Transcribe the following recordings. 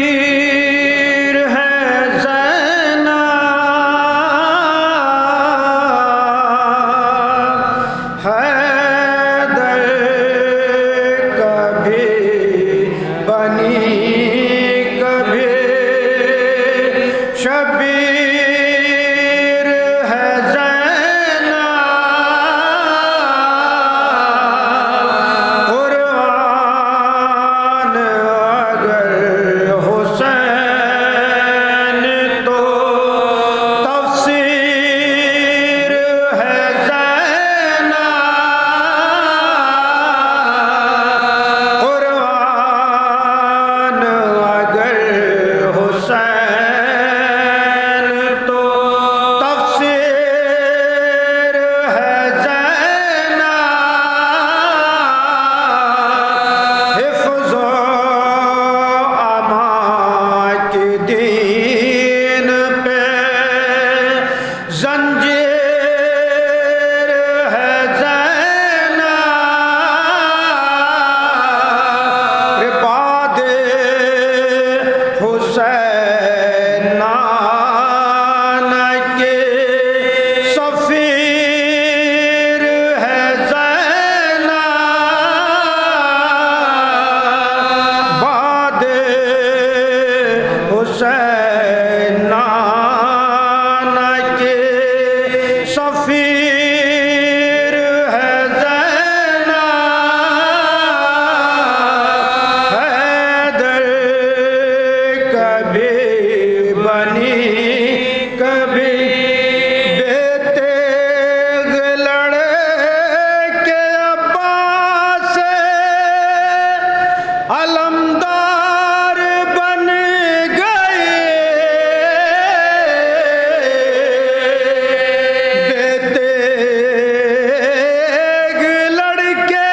شبیر ہے زینب حیدر کبھی بنی کبھی شبیر ہے زینب قرآن اگر حسین تو تفسیر ہے زینب قرآن اگر حسین تو تفسیر ہے زینب حفظ و امان کی دین پہ زنجیر ہے زینب عباد حسین نانا کے سفیر ہے زینب باد حسین نانا کے سفیر ہے زینب حیدر کبھی بنی کبھی بیتیغ لڑکے عباس سے علمدار بن گئے بیتیغ لڑکے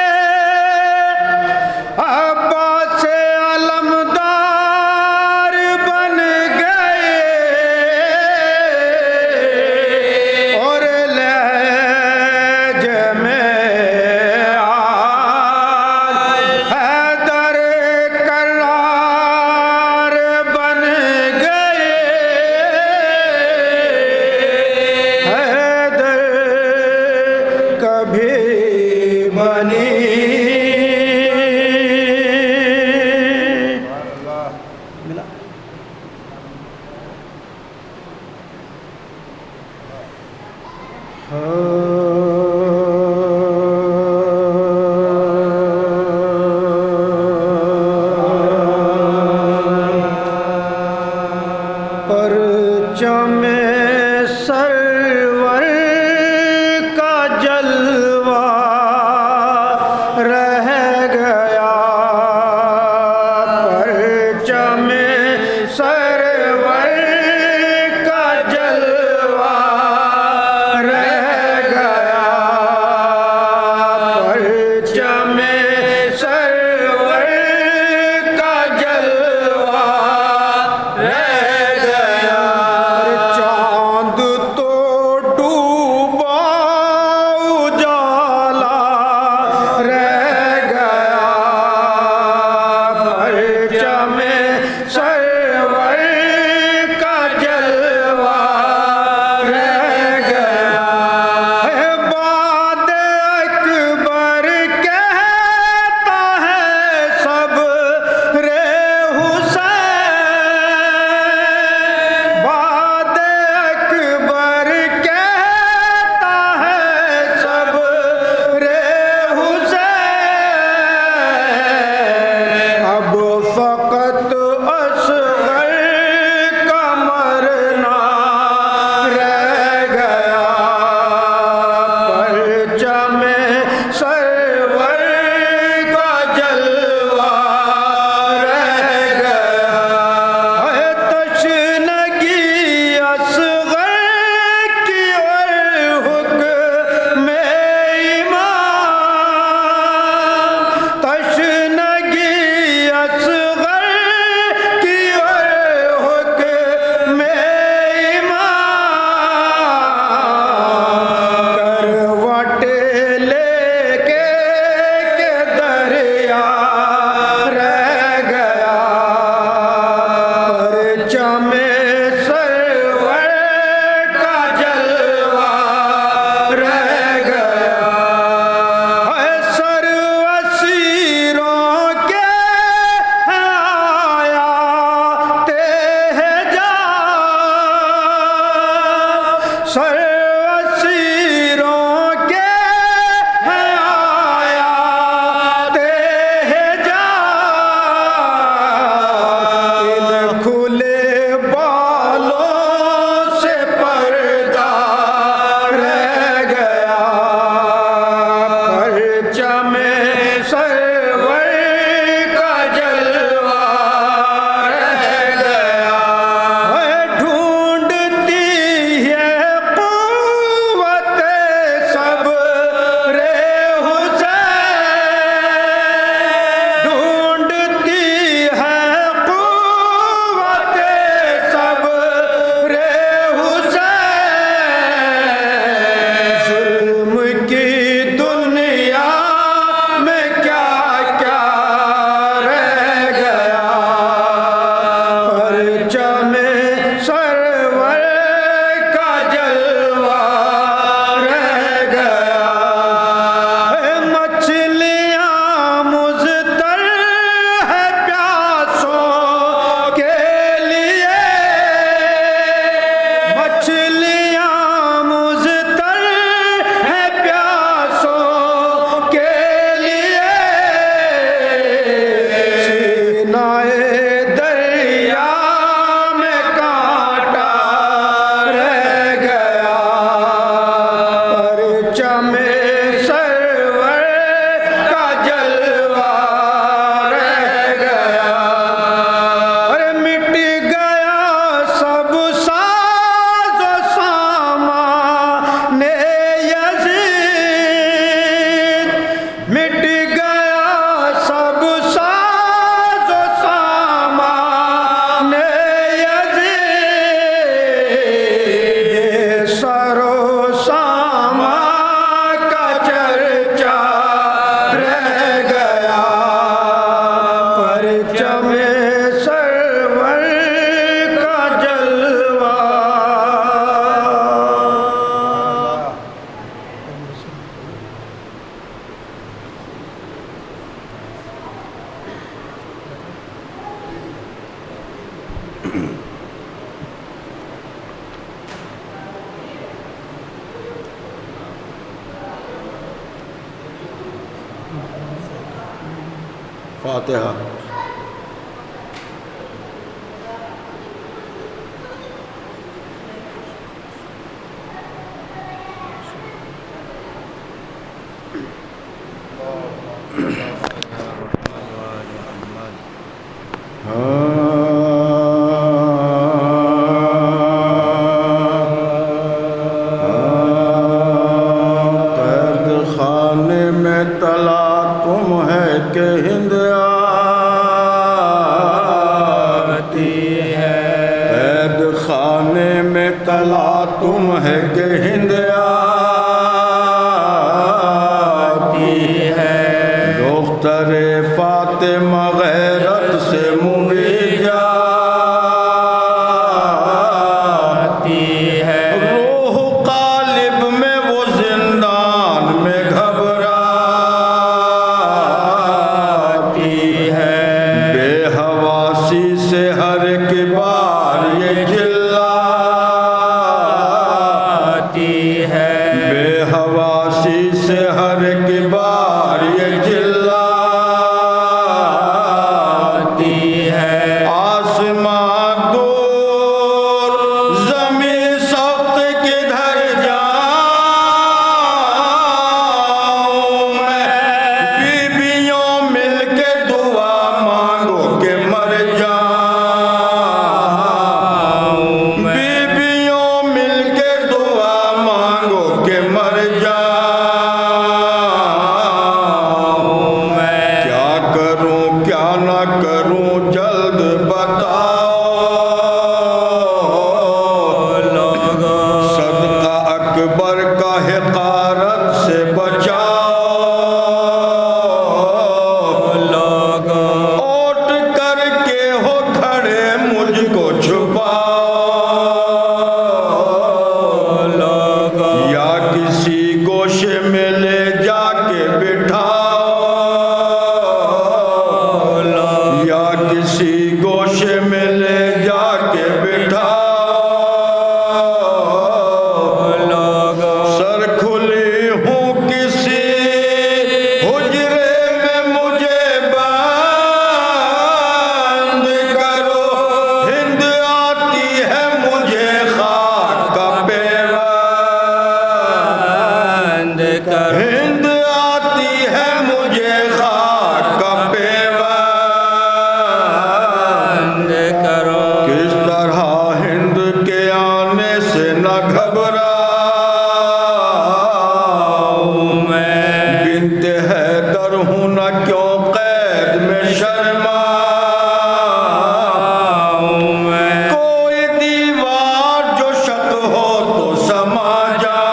عباس سے علمدار بن گئے اور لہج میں آل حیدر کرار بن گئے حیدر کبھی بنی ملا پرچم سرور کا جلوہ رہ گیا پرچم سرور کا جلوہ رہ گیا فاتحہ۔ قید خانے میں تلا تم ہے کہ ہند آتی ہے، قید خانے میں تلا تم ہے کہ ہند آتی ہے، دختر فاطمہ غیرت سے موی جاتی ہے، روح قالب میں وہ زندان میں گھبراتی ہے، بے حواسی سے ہر ایک بار یہ چلاتی ہے، بے حواسی سے ہر ایک بار یہ چلاتی ہے، آسمان دور زمین سخت کدھر جاؤں میں، بیویوں مل کے دعا مانگو کہ مر جاؤں میں، بیویوں مل کے دعا مانگو کہ مر جاؤں میں، کیا کروں کیا نہ کروں جلد بتاؤ لوگو، صدقہ اکبر کا حقارت سے بچاؤ لوگو، اوٹ کر کے ہو کھڑے مجھ کو چھپاؤ لوگو، یا کسی گوشے میں لے جا کے بٹھاؤ لوگو، یا کسی گوشے میں لے جا کے بٹھاؤ لوگو، سر کھلی ہوں کسی حجرے میں مجھے بند کرو، ہند آتی ہے مجھے خاک کا پیوند کرو، ہند آتی ہے مجھے خاک کا پیوند کرو، کس طرح ہند کے آنے سے نہ گھبراؤں میں، بنت حیدر ہوں نہ کیوں قید میں شرماؤں میں، کوئی دیوار جو شک ہو تو سما جاؤں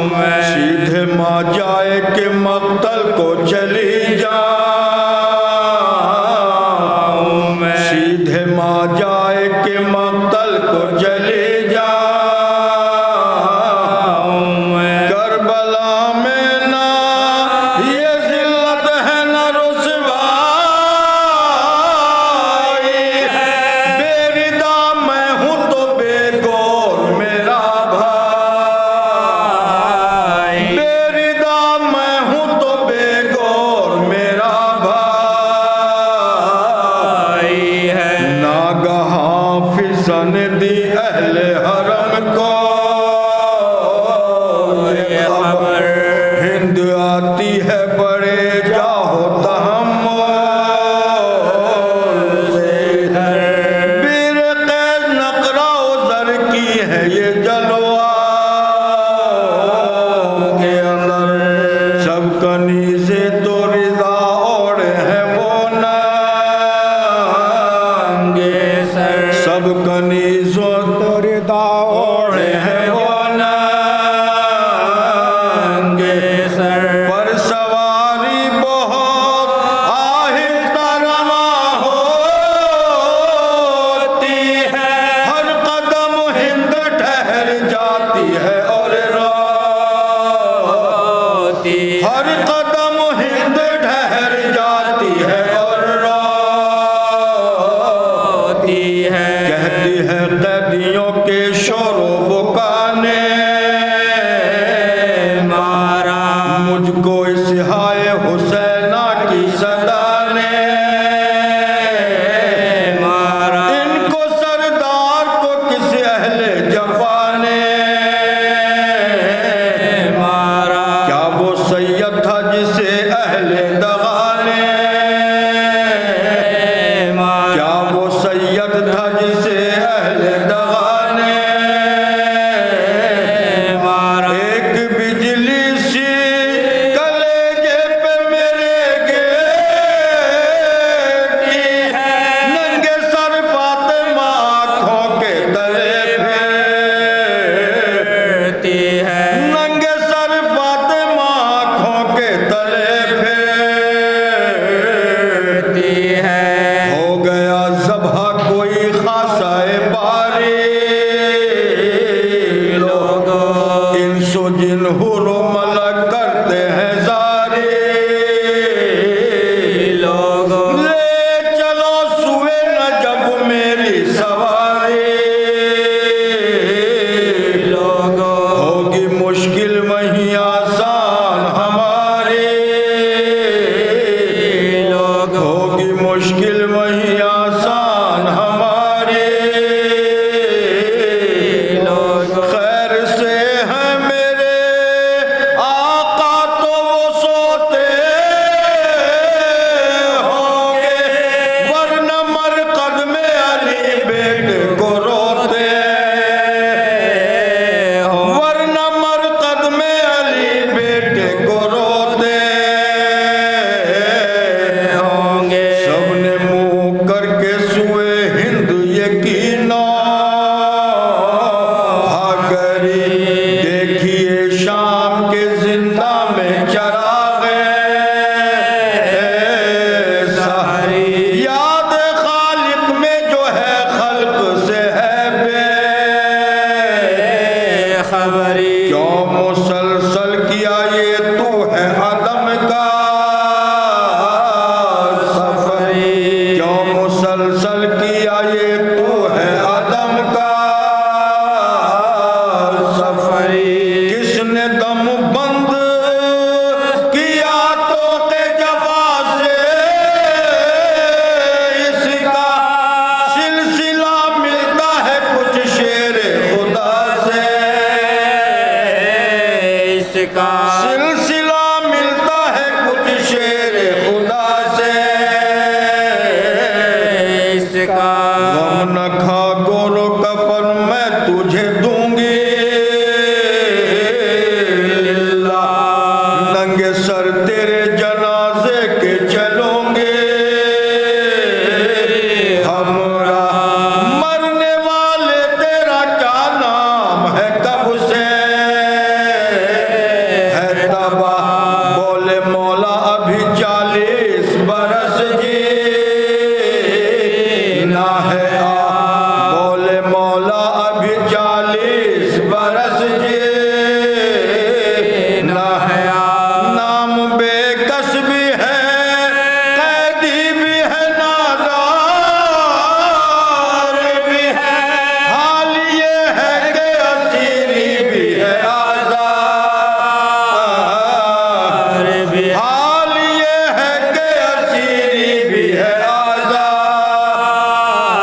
میں، سیدھے ماں جائے کہ مقتل کو چلی جاؤں میں، سیدھے ماں جائے کہ مقتل کو چلی جاؤں میں، کربلا میں نہ یہ ذلت ہے نہ رسوائی ہے، بے ردا میں ہوں تو بے گور میرا بھائی، بے ردا میں ہوں تو بے گور میرا بھائی ہے، ناگہاں فضن دی اہل حرم کو یہ خبر، ہند آتی ہے بڑے جاہو تحمل سے ادھر، بیر قید نقرہ و زر کی ہے یہ جلوہ کے اندر، سب کنیزیں تو رضا اوڑے ہیں وہ ننگے سر، سب کنیزوں تو رضا اوڑے ہیں وہ ننگے سر، پر سواری بہت آہستہ رواں ہوتی ہے، ہر قدم ہند ٹھہر جاتی ہے اور روتی، ہر قدم ہند ٹھہر جاتی ہے اور روتی ہے، کہتی ہے قیدیوں کے شور و بکا نے مارا مجھ کو اس ہائے حسین ہوگی مشکل وہیں آسان ہمارے ہوگی مشکل وہیں آسان ہمارے خیر سے ہیں میرے آقا تو وہ سوتے ہوں گے ورنہ مرقد میں علی بیٹے کو روتے ورنہ مرقد میں علی بیٹے کو روتے ہوں گے سب نے منہ کر کے سوئے ہند یقینا دیکھیے شام کے زندہ میں چراغ سحری یاد خالق میں جو ہے خلق سے ہے بے خبری کیوں مسلسل کیا یہ تو ہے عدم کا سفری کیوں مسلسل کیا یہ تو ہے عدم کا سفری کس نے دم بند کیا تو کے جفا سے اس کا سلسلہ ملتا ہے کچھ شیر خدا سے اس کا سلسلہ ملتا ہے کچھ شیر خدا سے اس کا غم نہ کھا گورو کفن میں تجھے دوں گی ننگے سر تیرے جنازے کے چلوں گے ہمراہ مرنے والے تیرا کیا نام ہے کب سے ہے تباہ بولے مولا ابھی 40 برس جینا ہے بولے مولا ابھی 40 برس جینا ہے نام بے کس بھی ہے قیدی بھی ہے نادار بھی ہے حال یہ ہے کہ اسیری بھی ہے آزار بھی حال یہ ہے کہ اسیری بھی ہے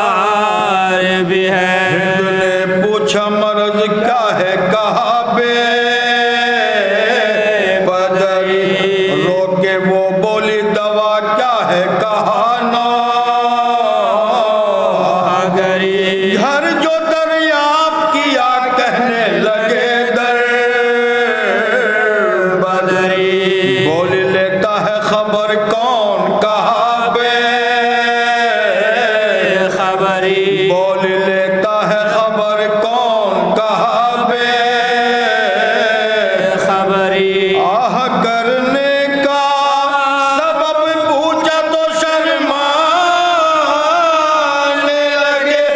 آزار بھی ہے ہند نے پوچھا مرض کیا ہے کہا بے بدری رو کے وہ بولی دوا کیا ہے کہا نا گھر جو دریافت کیا کہنے لگے در بدری بولی لیتا ہے خبر کون کہا بے خبری بولی لیتا ہے خبر کون کہا بے خبری آہ کرنے کا سبب پوچھا تو شرمانے لگے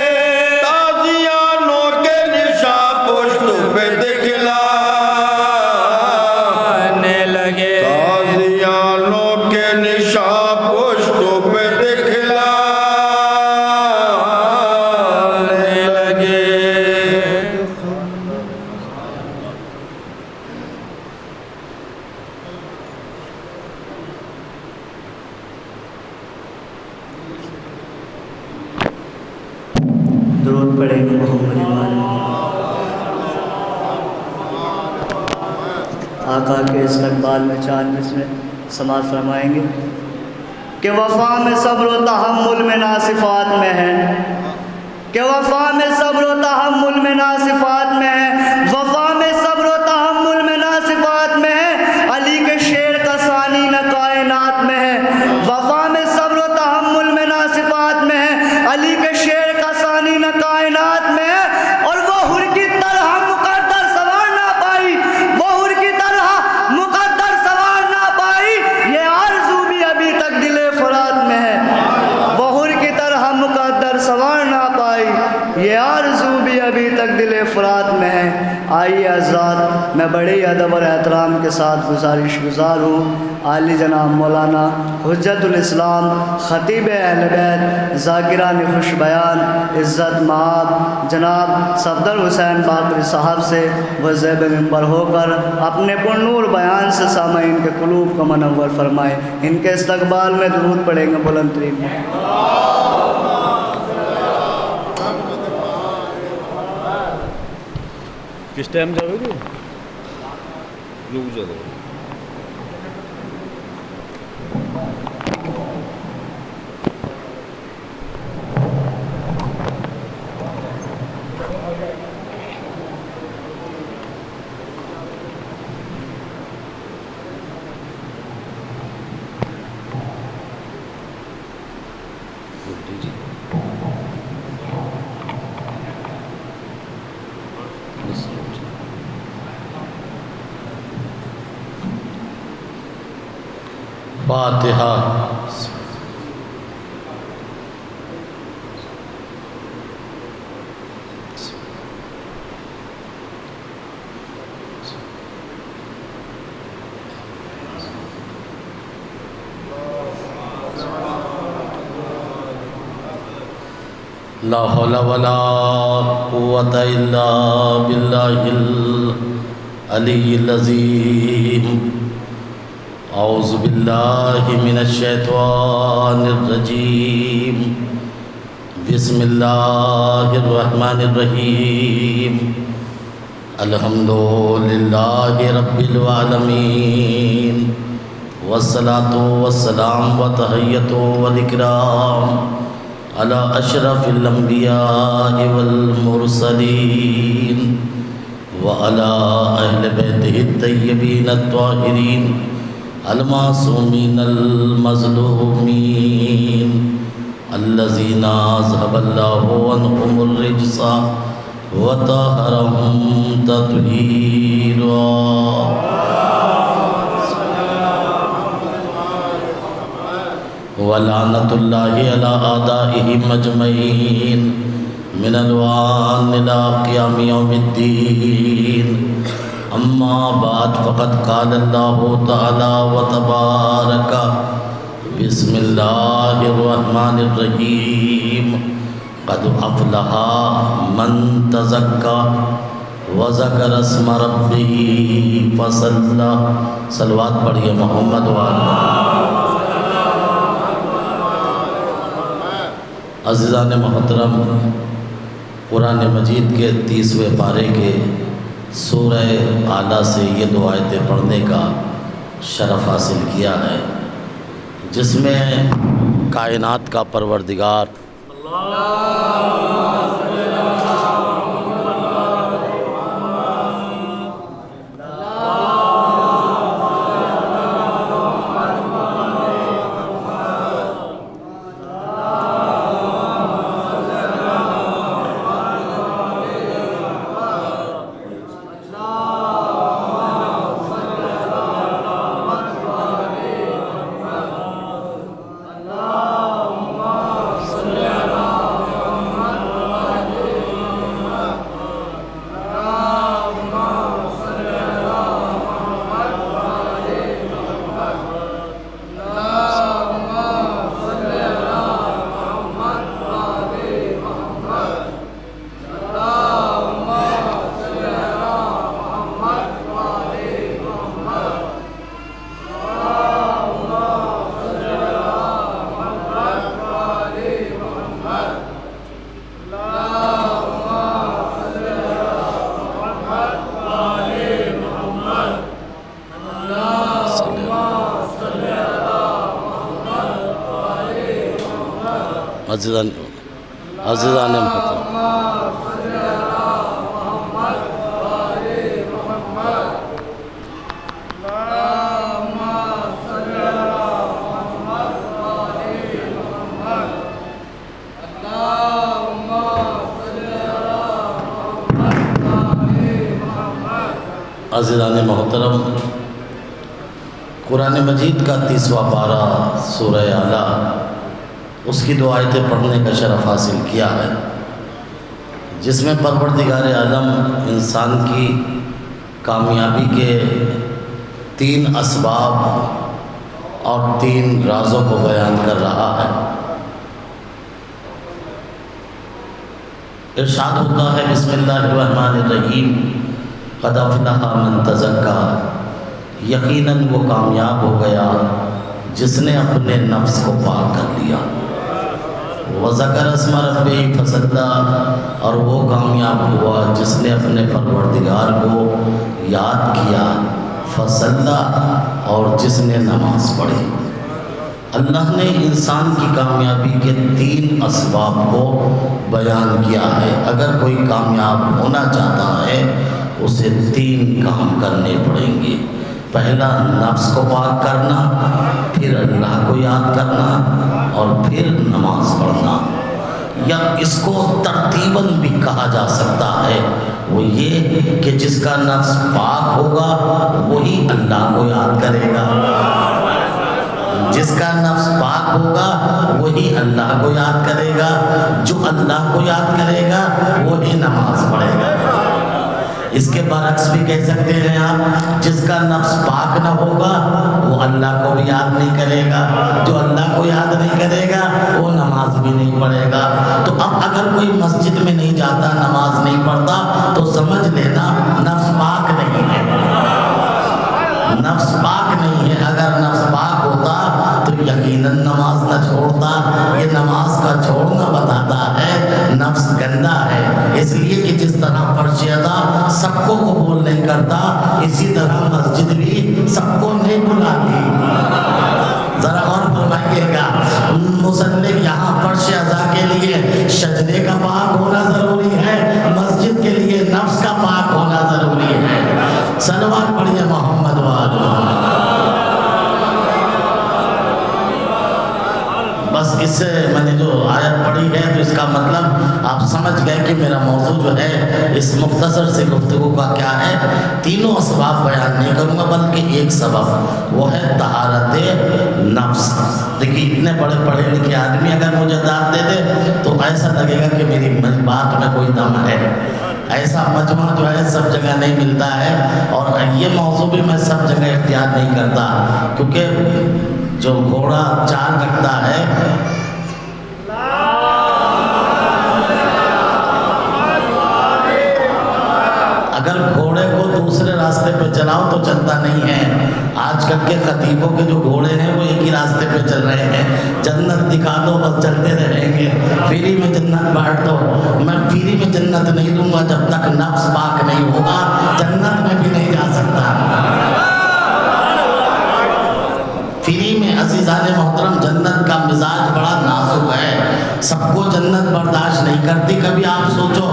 تازیانوں کے نشاں پشت پہ دکھلانے لگے تازیانوں کے نشاں پشت پہ دکھلانے لگے درود پڑھیں گے محمد وآل محمد۔ آقا کے استقبال میں 4 مصرع سماعت فرمائیں گے کہ وفا میں صبر و تحمل میں ناصفات میں ہے کہ وفا میں صبر و تحمل میں ناصفات میں ہے وفا میں صبر و تحمل میں ناصفات میں ہے علی کے شعر کا ثانی نہ کائنات میں ہے وفا میں صبر و تحمل میں ناصفات میں ہے علی کے شعر کا ثانی نہ کائنات میں ہے اور وہ حر کی طرح مقدر سوار نہ پائی وہ حر کی طرح مقدر سوار نہ پائی یہ آرزو بھی ابھی تک دل فرات میں ہے وہ حر کی طرح مقدر سوار نہ پائی یہ آرزو بھی ابھی تک دل فرات میں ہے آئیے حضرات، میں بڑے ادب اور احترام کے ساتھ گزارش گزار ہوں عالی جناب مولانا حجت الاسلام خطیب اہل بیت ذاکران خوش بیان عزت مآب جناب صفدر حسین باقری صاحب سے وہ زیب منبر ہو کر اپنے پرنور بیان سے سامعین کے قلوب کو منور فرمائے۔ ان کے استقبال میں درود پڑھیں گے بلند ترین۔ کس ٹائم جاؤ گے؟ رک جاؤ۔ فاتحہ۔ لا حول ولا قوة إلا بالله العلي العظيم۔ اعوذ باللہ من الشیطان الرجیم، بسم اللہ الرحمن الرحیم، الحمد للہ رب العالمین، والصلاة والسلام وتحیۃ والاکرام علی اشرف الانبیاء والمرسلین وعلی اہل بیتہ الطیبین الطاہرین المعصومین المظلومین الذین اذھب اللہ عنہم الرجس وطہرہم تطہیرا۔ ولعنۃ اللہ علی اعدائہم اجمعین من الوان الى قیام یوم الدین۔ اما بعد فقد قال اللہ تعالی وتبارک بسم اللہ الرحمن الرحیم، قد افلح من تزکا وذکر اسم ربہ فصلی۔ صلوات پڑھیے محمد وعلی۔ عزیزان محترم، قرآن مجید کے 30ویں پارے کے سورہ اعلیٰ سے یہ دو آیتیں پڑھنے کا شرف حاصل کیا ہے، جس میں کائنات کا پروردگار عزیزان محترم، عزیزان محترم، قرآن مجید کا 30واں پارہ سورہ اعلیٰ، اس کی دو آیتیں پڑھنے کا شرف حاصل کیا ہے، جس میں پروردگار عالم انسان کی کامیابی کے 3 اسباب اور 3 رازوں کو بیان کر رہا ہے۔ ارشاد ہوتا ہے بسم اللہ الرحمن الرحیم، قد افلح من تزکا، یقیناً وہ کامیاب ہو گیا جس نے اپنے نفس کو پاک کر لیا۔ وذکر اسم ربہ فصلی، اور وہ کامیاب ہوا جس نے اپنے پروردگار کو یاد کیا، فصلی، اور جس نے نماز پڑھی۔ اللہ نے انسان کی کامیابی کے 3 اسباب کو بیان کیا ہے۔ اگر کوئی کامیاب ہونا چاہتا ہے اسے 3 کام کرنے پڑیں گے۔ پہلا نفس کو پاک کرنا، پھر اللہ کو یاد کرنا، اور پھر نماز پڑھنا۔ یا اس کو ترتیباً بھی کہا جا سکتا ہے، وہ یہ کہ جس کا نفس پاک ہوگا وہی اللہ کو یاد کرے گا، جس کا نفس پاک ہوگا وہی اللہ کو یاد کرے گا، جو اللہ کو یاد کرے گا وہی نماز پڑھے گا۔ اس کے برعکس بھی کہہ سکتے ہیں آپ، جس کا نفس پاک نہ ہوگا وہ اللہ کو بھی یاد نہیں کرے گا، جو اللہ کو یاد نہیں کرے گا وہ نماز بھی نہیں پڑھے گا۔ تو اب اگر کوئی مسجد میں نہیں جاتا، نماز نہیں پڑھتا، تو سمجھ لینا نفس پاک نہیں ہے، نفس پاک نہیں ہے۔ اگر نفس پاک ہوتا تو یقیناً نماز نہ چھوڑتا۔ یہ نماز کا چھوڑنا بتاتا ہے نفس گندا ہے۔ اس لیے کہ جس طرح فرض ادا سب کو قبول نہیں کرتا، اسی طرح مسجد بھی سب کو نہیں بلاتی۔ ذرا غور فرمائیے گا، مصلی یہاں فرض ادا کے لیے سجدے کا پاک ہونا ضروری ہے، مسجد کے لیے نفس کا پاک ہونا ضروری ہے۔ صلوات پڑھیے محمد وآلہ۔ بس اس سے میں نے جو آیت پڑھی ہے تو اس کا مطلب آپ سمجھ گئے کہ میرا موضوع جو ہے اس مختصر سے گفتگو کا کیا ہے۔ 3 اسباب بیان نہیں کروں گا بلکہ ایک سبب، وہ ہے طہارت نفس۔ دیکھیے اتنے بڑے پڑھے لکھے آدمی اگر مجھے داد دے دے تو ایسا لگے گا کہ میری بات میں کوئی دم ہے۔ ایسا مجمع جو ہے سب جگہ نہیں ملتا ہے، اور یہ موضوع بھی میں سب جگہ اختیار نہیں کرتا، کیونکہ جو گھوڑا چال رکھتا ہے اگر گھوڑے کو دوسرے راستے پہ چلاؤ تو چلتا نہیں ہے۔ آج کل کے خطیبوں کے جو گھوڑے ہیں وہ ایک ہی راستے پہ چل رہے ہیں، جنت دکھا دو بس چلتے رہیں گے، فری میں جنت بانٹ دو۔ میں فری میں جنت نہیں دوں گا، جب تک نفس پاک نہیں ہوگا جنت میں بھی نہیں جا سکتا۔ فری میں عزیزان محترم جنت کا مزاج بڑا نازک ہے، سب کو جنت برداشت نہیں کرتی۔ کبھی آپ سوچو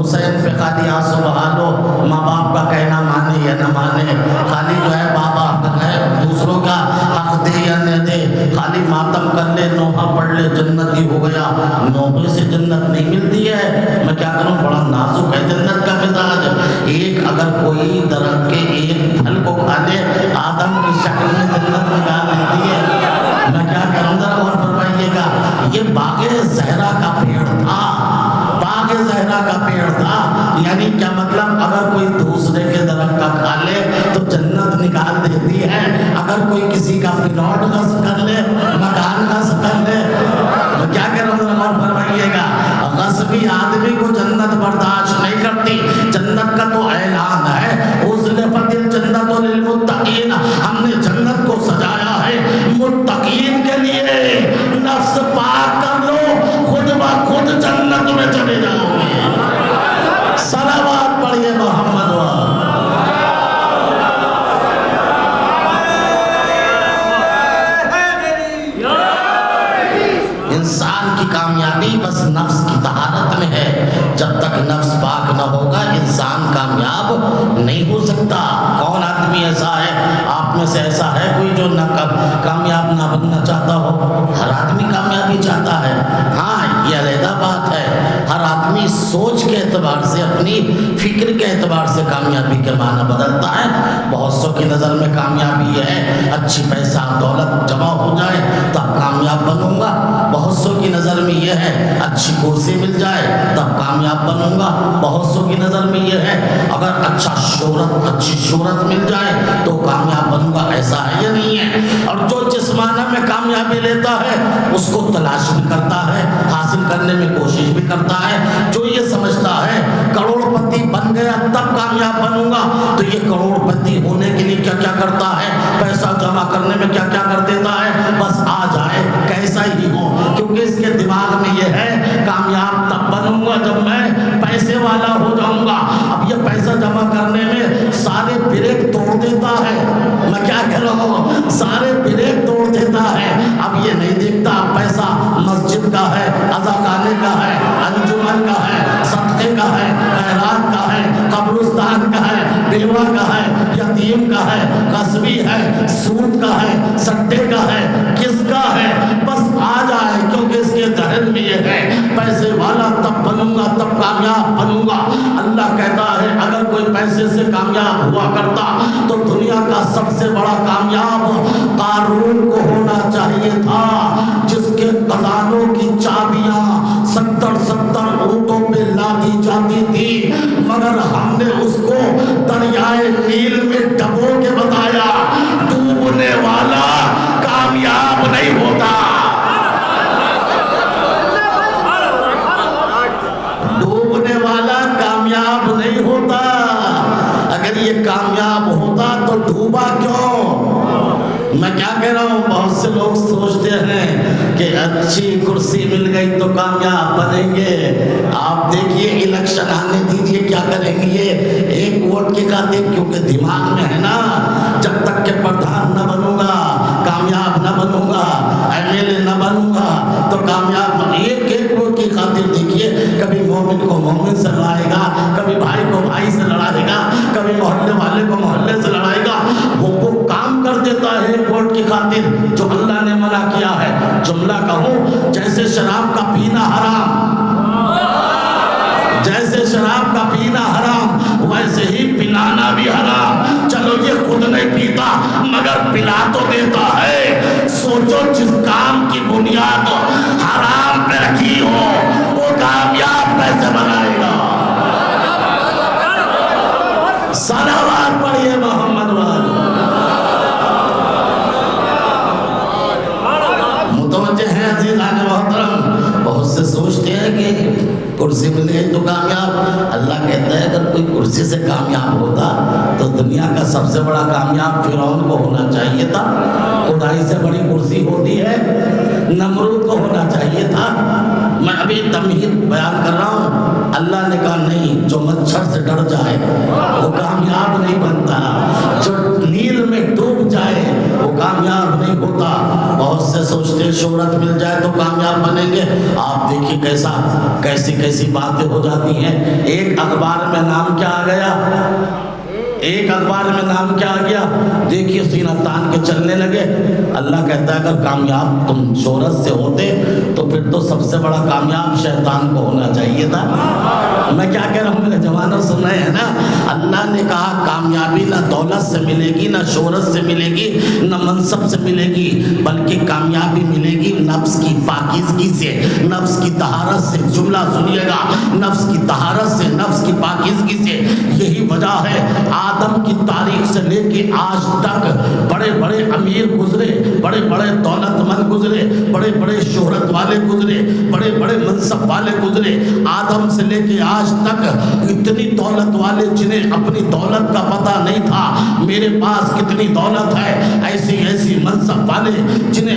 حسین پہ خالی آنسو بہا لو، ماں باپ کا کہنا مانے یا نہ مانے، خالی جو ہے بابا حق ہے دوسروں کا حق دے یا نہ دے، خالی ماتم کر لے، نوحہ پڑھ لے، جنت ہی ہو گیا۔ نوحے سے جنت نہیں ملتی ہے، میں کیا کروں، بڑا نازک ہے جنت کا مزاج۔ ایک اگر کوئی درخت کے ایک پھل کو کھا لے آدم کی شکل میں جنت میں ڈال دیتی ہے۔ میں کیا کروں، ذرا غور فرمائیے گا، یہ باغ زہرا کا پیڑ تھا، باغ زہرا کا پیڑ تھا، یعنی کیا مطلب اگر کوئی دوسرے کے درخت کا کھا لے تو جنت نکال دیتی ہے۔ اگر کوئی کسی کا پلاٹ غصب کر لے، مکان غصب کر لے، کیا کروں، ذرا غور فرمائیے گا، غصبی آدمی کو جنت برداشت نہیں کرتی۔ جنت کا تو اعلان ہے، ازلفت الجنت للمتقین، ہم نے جنت کو سجایا ہے متقین کے لیے۔ نفس پاک کر لو، خود بخود جنت میں چلے جاؤ گے۔ صلوات پڑھیے محمد وآلہ۔ انسان کی کامیابی بس نفس کی طہارت میں ہے۔ جب تک نفس پاک نہ ہوگا انسان کامیاب نہیں ہو سکتا۔ کون آدمی ایسا ہے آپ میں سے ایسا ہے کوئی جو کامیاب نہ بننا چاہتا ہو؟ ہر آدمی کامیابی چاہتا ہے۔ ہاں یہ علیحدہ بات ہے، ہر آدمی سوچ کے اعتبار سے، اپنی فکر کے اعتبار سے کامیابی کے معنی بدلتا ہے۔ بہت سو کی نظر میں کامیابی یہ ہے اچھی پیسہ دولت جمع ہو جائے تب کامیاب بنوں گا، بہت سو کی نظر میں یہ ہے اچھی کرسی مل جائے تب کامیاب بنوں گا، بہت سو کی نظر میں یہ ہے اگر اچھی شہرت مل جائے تو کامیاب بنوں گا، ایسا ہے یا نہیں ہے؟ اور جو جس معنی میں کامیابی لیتا ہے اس کو تلاش بھی کرتا ہے، حاصل کرنے میں کوشش بھی کرتا ہے۔ جو یہ سمجھتا ہے کروڑ پتی بن گیا تب کامیاب بنوں گا، تو یہ کروڑ پتی ہونے کے لیے کیا کیا کرتا ہے، پیسہ جمع کرنے میں کیا کیا کر دیتا ہے، بس آ جائے کیسا ہی ہو، کیونکہ اس کے دماغ میں یہ ہے کامیاب تب بنوں گا جب میں پیسے والا ہو جاؤں گا۔ اب یہ پیسہ جمع کرنے میں سارے بریک توڑ دیتا ہے، میں کیا کہہ رہا ہوں، سارے بریک توڑ دیتا ہے۔ اب یہ نہیں دیکھتا پیسہ مسجد کا ہے، اذا خانے کا ہے، انجمن کا ہے، صدقے کا ہے، خیرات کا ہے، قبرستان کا ہے، بیوہ کا ہے، یتیم کا ہے، غصبی ہے، سود کا ہے، سٹے کا ہے، کس کا ہے، بس آ جائے، کیونکہ اس کے ذہن میں یہ ہے پیسے والا تب بنوں گا تب کامیاب بنوں گا۔ اللہ کہتا ہے اگر کوئی پیسے سے کامیاب ہوا کرتا تو دنیا کا سب سے بڑا کامیاب قارون کو ہونا چاہیے تھا، جس کے خزانوں کی چابیاں 70 اونٹوں پہ لادی جاتی تھی، مگر ہم نے اس کو دریائے نیل میں ڈبو کے بتایا ڈوبنے والا کامیاب نہیں ہوتا، ڈوبنے والا کامیاب نہیں ہوتا۔ اگر یہ کامیاب ہوتا تو ڈوبا کیوں؟ میں کیا کہہ رہا ہوں، بہت سے لوگ سوچتے ہیں کہ اچھی کرسی مل گئی تو کامیاب بنیں گے۔ آپ دیکھیے الیکشن آنے دیجئے کیا کریں گے یہ ایک ووٹ کی خاطر، کیونکہ دماغ میں ہے نا جب تک کہ پردھان نہ بنوں گا کامیاب نہ بنوں گا، MLA نہ بنوں گا تو کامیاب ایک ووٹ کی خاطر دیکھیے کبھی مومن کو مومن سے لڑائے گا، کبھی بھائی کو بھائی سے لڑائے گا، کبھی محلے والے کو محلے سے لڑائے گا، وہ کام کر دیتا ہے ایک ووٹ کی خاطر جو اللہ نے منع کیا ہے۔ جملہ کہوں جیسے شراب کا پینا حرام، جیسے شراب کا پینا حرام ویسے ہی پلانا بھی حرام۔ چلو یہ خود نہیں پیتا مگر پلا تو دیتا ہے، سوچو جس کام کی بنیاد حرام پہ رکھی ہو وہ کامیاب کیسے بنائے گا؟ صلوات پڑھیے محمد والے۔ متوجہ ہیں عزیزان محترم، بہت سے سوچتے ہیں کہ کرسی ملے تو کامیاب۔ اللہ کہتا ہے اگر کوئی کرسی سے کامیاب ہوتا تو دنیا کا سب سے بڑا کامیاب فرعون کو ہونا چاہیے تھا، خدائی سے بڑی کرسی ہوتی ہے نمرود کو ہونا چاہیے تھا۔ میں ابھی تمہید بیان کر رہا ہوں، اللہ نے کہا نہیں، جو مچھر سے ڈر جائے وہ کامیاب نہیں بنتا، جو نیل میں ڈوب جائے وہ کامیاب نہیں ہوتا۔ بہت سے سوچتے شہرت مل جائے تو کامیاب بنیں گے، آپ دیکھیے کیسی باتیں ہو جاتی ہیں۔ ایک اخبار میں نام کیا آ گیا، ایک اخبار میں نام کیا آ گیا، دیکھیے سینہ تان کے چلنے لگے۔ اللہ کہتا ہے اگر کامیاب تم شہرت سے ہوتے تو پھر تو سب سے بڑا کامیاب شیطان کو ہونا چاہیے تھا۔ میں کیا کہہ رہا ہوں، میرے جوانوں سن رہے ہیں نا، اللہ نے کہا کامیابی نہ دولت سے ملے گی، نہ شہرت سے ملے گی، نہ منصب سے ملے گی، بلکہ کامیابی ملے گی نفس کی پاکیزگی سے، نفس کی طہارت سے۔ جملہ سنیے گا، نفس کی طہارت سے، نفس کی پاکیزگی سے۔ یہی وجہ ہے آدم کی تاریخ سے لے کے آج تک بڑے بڑے امیر گزرے، بڑے بڑے دولت مند گزرے، بڑے بڑے شہرت والے گزرے، بڑے بڑے منصب والے گزرے، آدم سے لے کے آج تک اتنی دولت والے جنہیں اپنی دولت کا پتہ نہیں تھا میرے پاس کتنی دولت ہے، ایسی منصب والے جن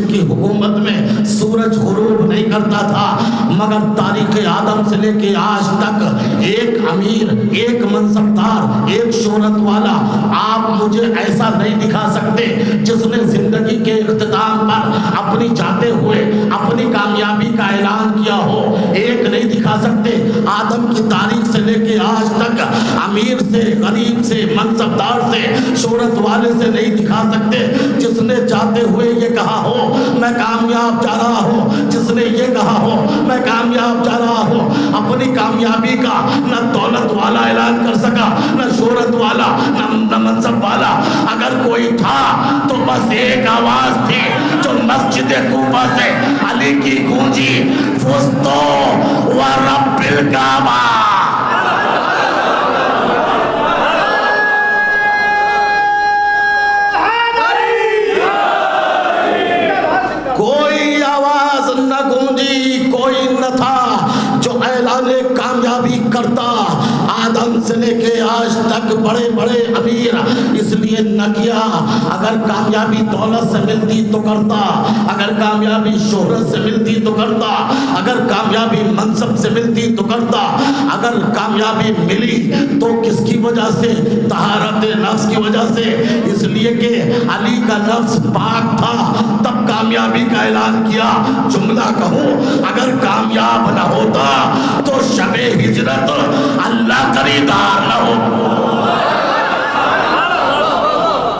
کی حکومت میں سورج غروب نہیں کرتا تھا، مگر تاریخ آدم سے لے کے آج تک ایک امیر، ایک منصب دار، ایک شہرت والا آپ مجھے ایسا نہیں دکھا سکتے جس نے زندگی کے اختتام پر اپنی جاتے ہوئے اپنی کامیابی کا اعلان کیا ہو، ایک نہیں دکھا سکتے۔ آدم کی تاریخ سے لے کے آج تک امیر سے، غریب سے، منصب دار سے، شہرت والے سے نہیں دکھا سکتے جس نے جاتے ہوئے یہ کہا ہو میں کامیاب جا رہا ہوں، جس نے یہ کہا ہو میں کامیاب جا رہا ہوں۔ اپنی کامیابی کا نہ دولت والا اعلان کر سکا، نہ شہرت والا، نہ منصب والا۔ اگر کوئی تھا تو بس ایک آواز تھی جو مسجد کوفہ سے علی کی گونجی فزتو ورب الکعبہ. کوئی آواز نہ گونجی، کوئی نہ تھا جو اعلان کامیابی کرتا. آدم سے لے کے آج تک بڑے بڑے امیر اس لیے نہ کیا. اگر کامیابی دولت سے ملتی تو کرتا، اگر کامیابی شہرت سے ملتی تو کرتا، اگر کامیابی منصب سے ملتی تو کرتا. اگر کامیابی ملی تو کس کی وجہ سے؟ طہارت نفس کی وجہ سے. اس لیے کہ علی کا نفس پاک تھا، تب کامیابی کا اعلان کیا. جملہ کہوں، اگر کامیاب نہ ہوتا تو شب ہجرت اللہ خریدار نہ ہو.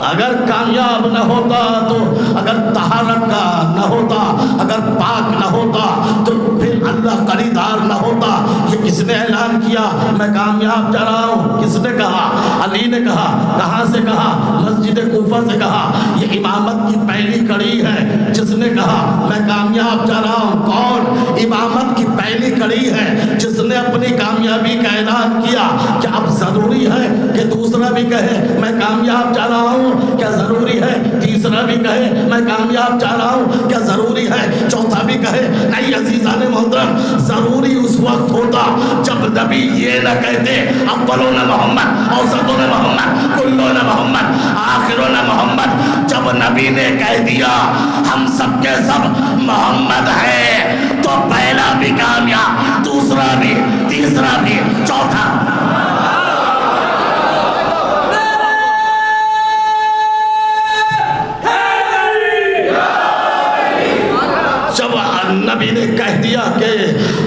اگر کامیاب نہ ہوتا تو، اگر طہارت کا نہ ہوتا، اگر پاک نہ ہوتا تو پھر اللہ خریدار نہ ہوتا. یہ کس نے اعلان کیا میں کامیاب جا رہا ہوں؟ کس نے کہا؟ علی نے کہا. کہاں سے کہا؟ مسجد کوفہ سے کہا. یہ امامت کی پہلی کڑی ہے. جس نے کہا میں کامیاب جا رہا ہوں کون؟ امامت کی پہلی کڑی ہے جس نے اپنی کامیابی کا اعلان کیا. کیا اب ضروری ہے کہ دوسرا بھی کہے میں کامیاب جا رہا ہوں؟ کیا ضروری ہے تیسرا بھی کہے میں کامیاب جا رہا ہوں؟ کیا ضروری ہے چوتھا بھی کہے؟ نہیں عزیزان محترم، ضروری اس وقت ہوتا جب نبی یہ نہ کہتے اولون محمد، اوسطون محمد، کلون محمد، آخرون محمد. جب نبی نے کہہ دیا ہم سب کے سب محمد ہیں تو پہلا بھی کامیاب، دوسرا بھی، تیسرا بھی، چوتھا. جب نبی نے کہہ دیا کہ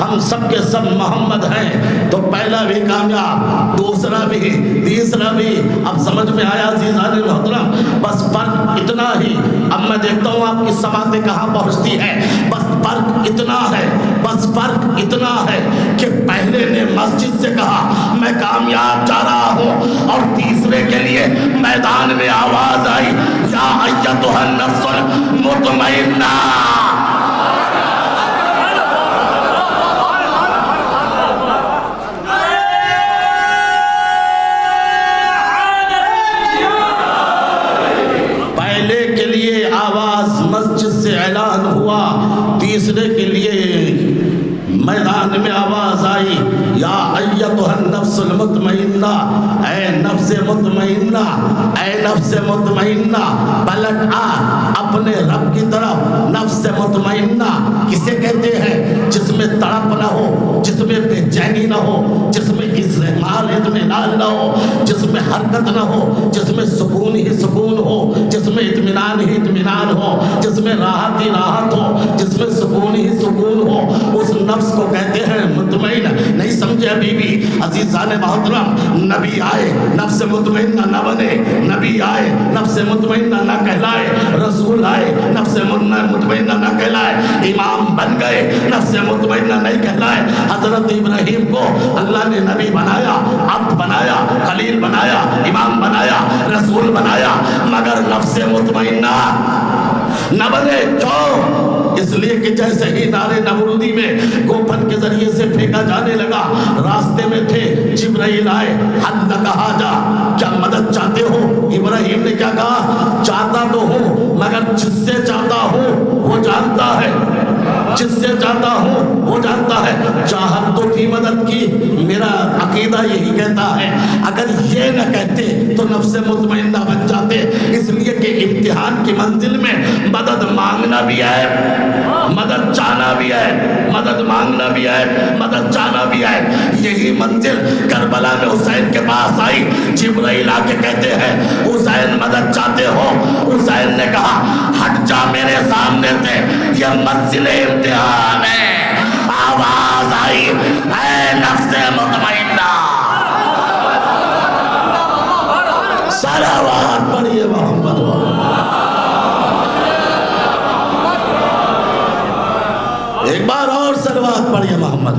ہم سب کے سب محمد ہیں تو پہلا بھی کامیاب، دوسرا بھی، تیسرا بھی. اب سمجھ میں آیا عزیزان محترم؟ بس فرق اتنا ہی. اب میں دیکھتا ہوں آپ کی سماعتیں کہاں پہنچتی ہیں. بس فرق اتنا ہے، بس فرق اتنا ہے کہ پہلے نے مسجد سے کہا میں کامیاب جا رہا ہوں، اور تیسرے کے لیے میدان میں آواز آئی یا ایتھا النفس المطمئنہ. اعلان ہوا، تیسرے کے لیے میدان میں آواز آئی یا ایتھا النفس المطمئنہ. اے نفس مطمئنہ، اے نفس مطمئنہ پلٹ آ اپنے رب کی طرف. نفس مطمئنہ کسے کہتے ہیں؟ جس میں تڑپ نہ ہو، جس میں بے چینی نہ ہو، جس میں استعمال اطمینان نہ ہو، جس میں حرکت نہ ہو، جس میں سکون ہی سکون ہو، جس میں اطمینان ہی اطمینان ہو، جس میں راحت ہی راحت ہو، جس میں سکون ہی سکون ہو. اس نفس کو کہتے ہیں مطمئن. نہیں سمجھے ابھی بھی عزیزان محترم؟ نبی آئے نفس مطمئنہ نہ بنے، نبی آئے نفس مطمئنہ نہ کہلائے، رسول آئے نفس مطمئنہ نہ کہلائے، امام بن گئے نفس مطمئنہ نہیں کہلائے. حضرت ابراہیم کو اللہ نے نبی بنایا، عبد بنایا، خلیل بنایا، امام بنایا، رسول بنایا، مگر نفس مطمئنہ نہ بنے. کیوں؟ اس لیے کہ جیسے ہی نارے نمرودی میں گوپن کے ذریعے سے پھینکا جانے لگا، راستے میں تھے، جبرائیل آئے، حل لک حاجہ، کیا مدد چاہتے ہو؟ ابراہیم نے کیا کہا؟ چاہتا تو ہوں مگر جس سے چاہتا ہوں وہ جانتا ہے، جس سے چاہتا ہوں وہ جانتا ہے. چاہت تو تھی مدد کی، میرا عقیدہ یہی کہتا ہے اگر یہ نہ کہتے تو نفس مطمئنہ بن جاتے. اس لیے کہ امتحان کی منزل میں مدد مانگنا بھی ہے، مدد چاہنا بھی ہے، مدد مانگنا بھی ہے، مدد چاہنا بھی ہے. یہی منزل کربلا میں حسین کے پاس آئی. جبرائیل آ کے کہتے ہیں حسین مدد چاہتے ہو؟ حسین نے کہا ہٹ جا میرے سامنے سے، یہ منزل امتحان ہے. آواز آئی اے نفس مطمئنہ. صلوات پڑھیے محمد. ایک بار اور صلوات پڑھیے محمد.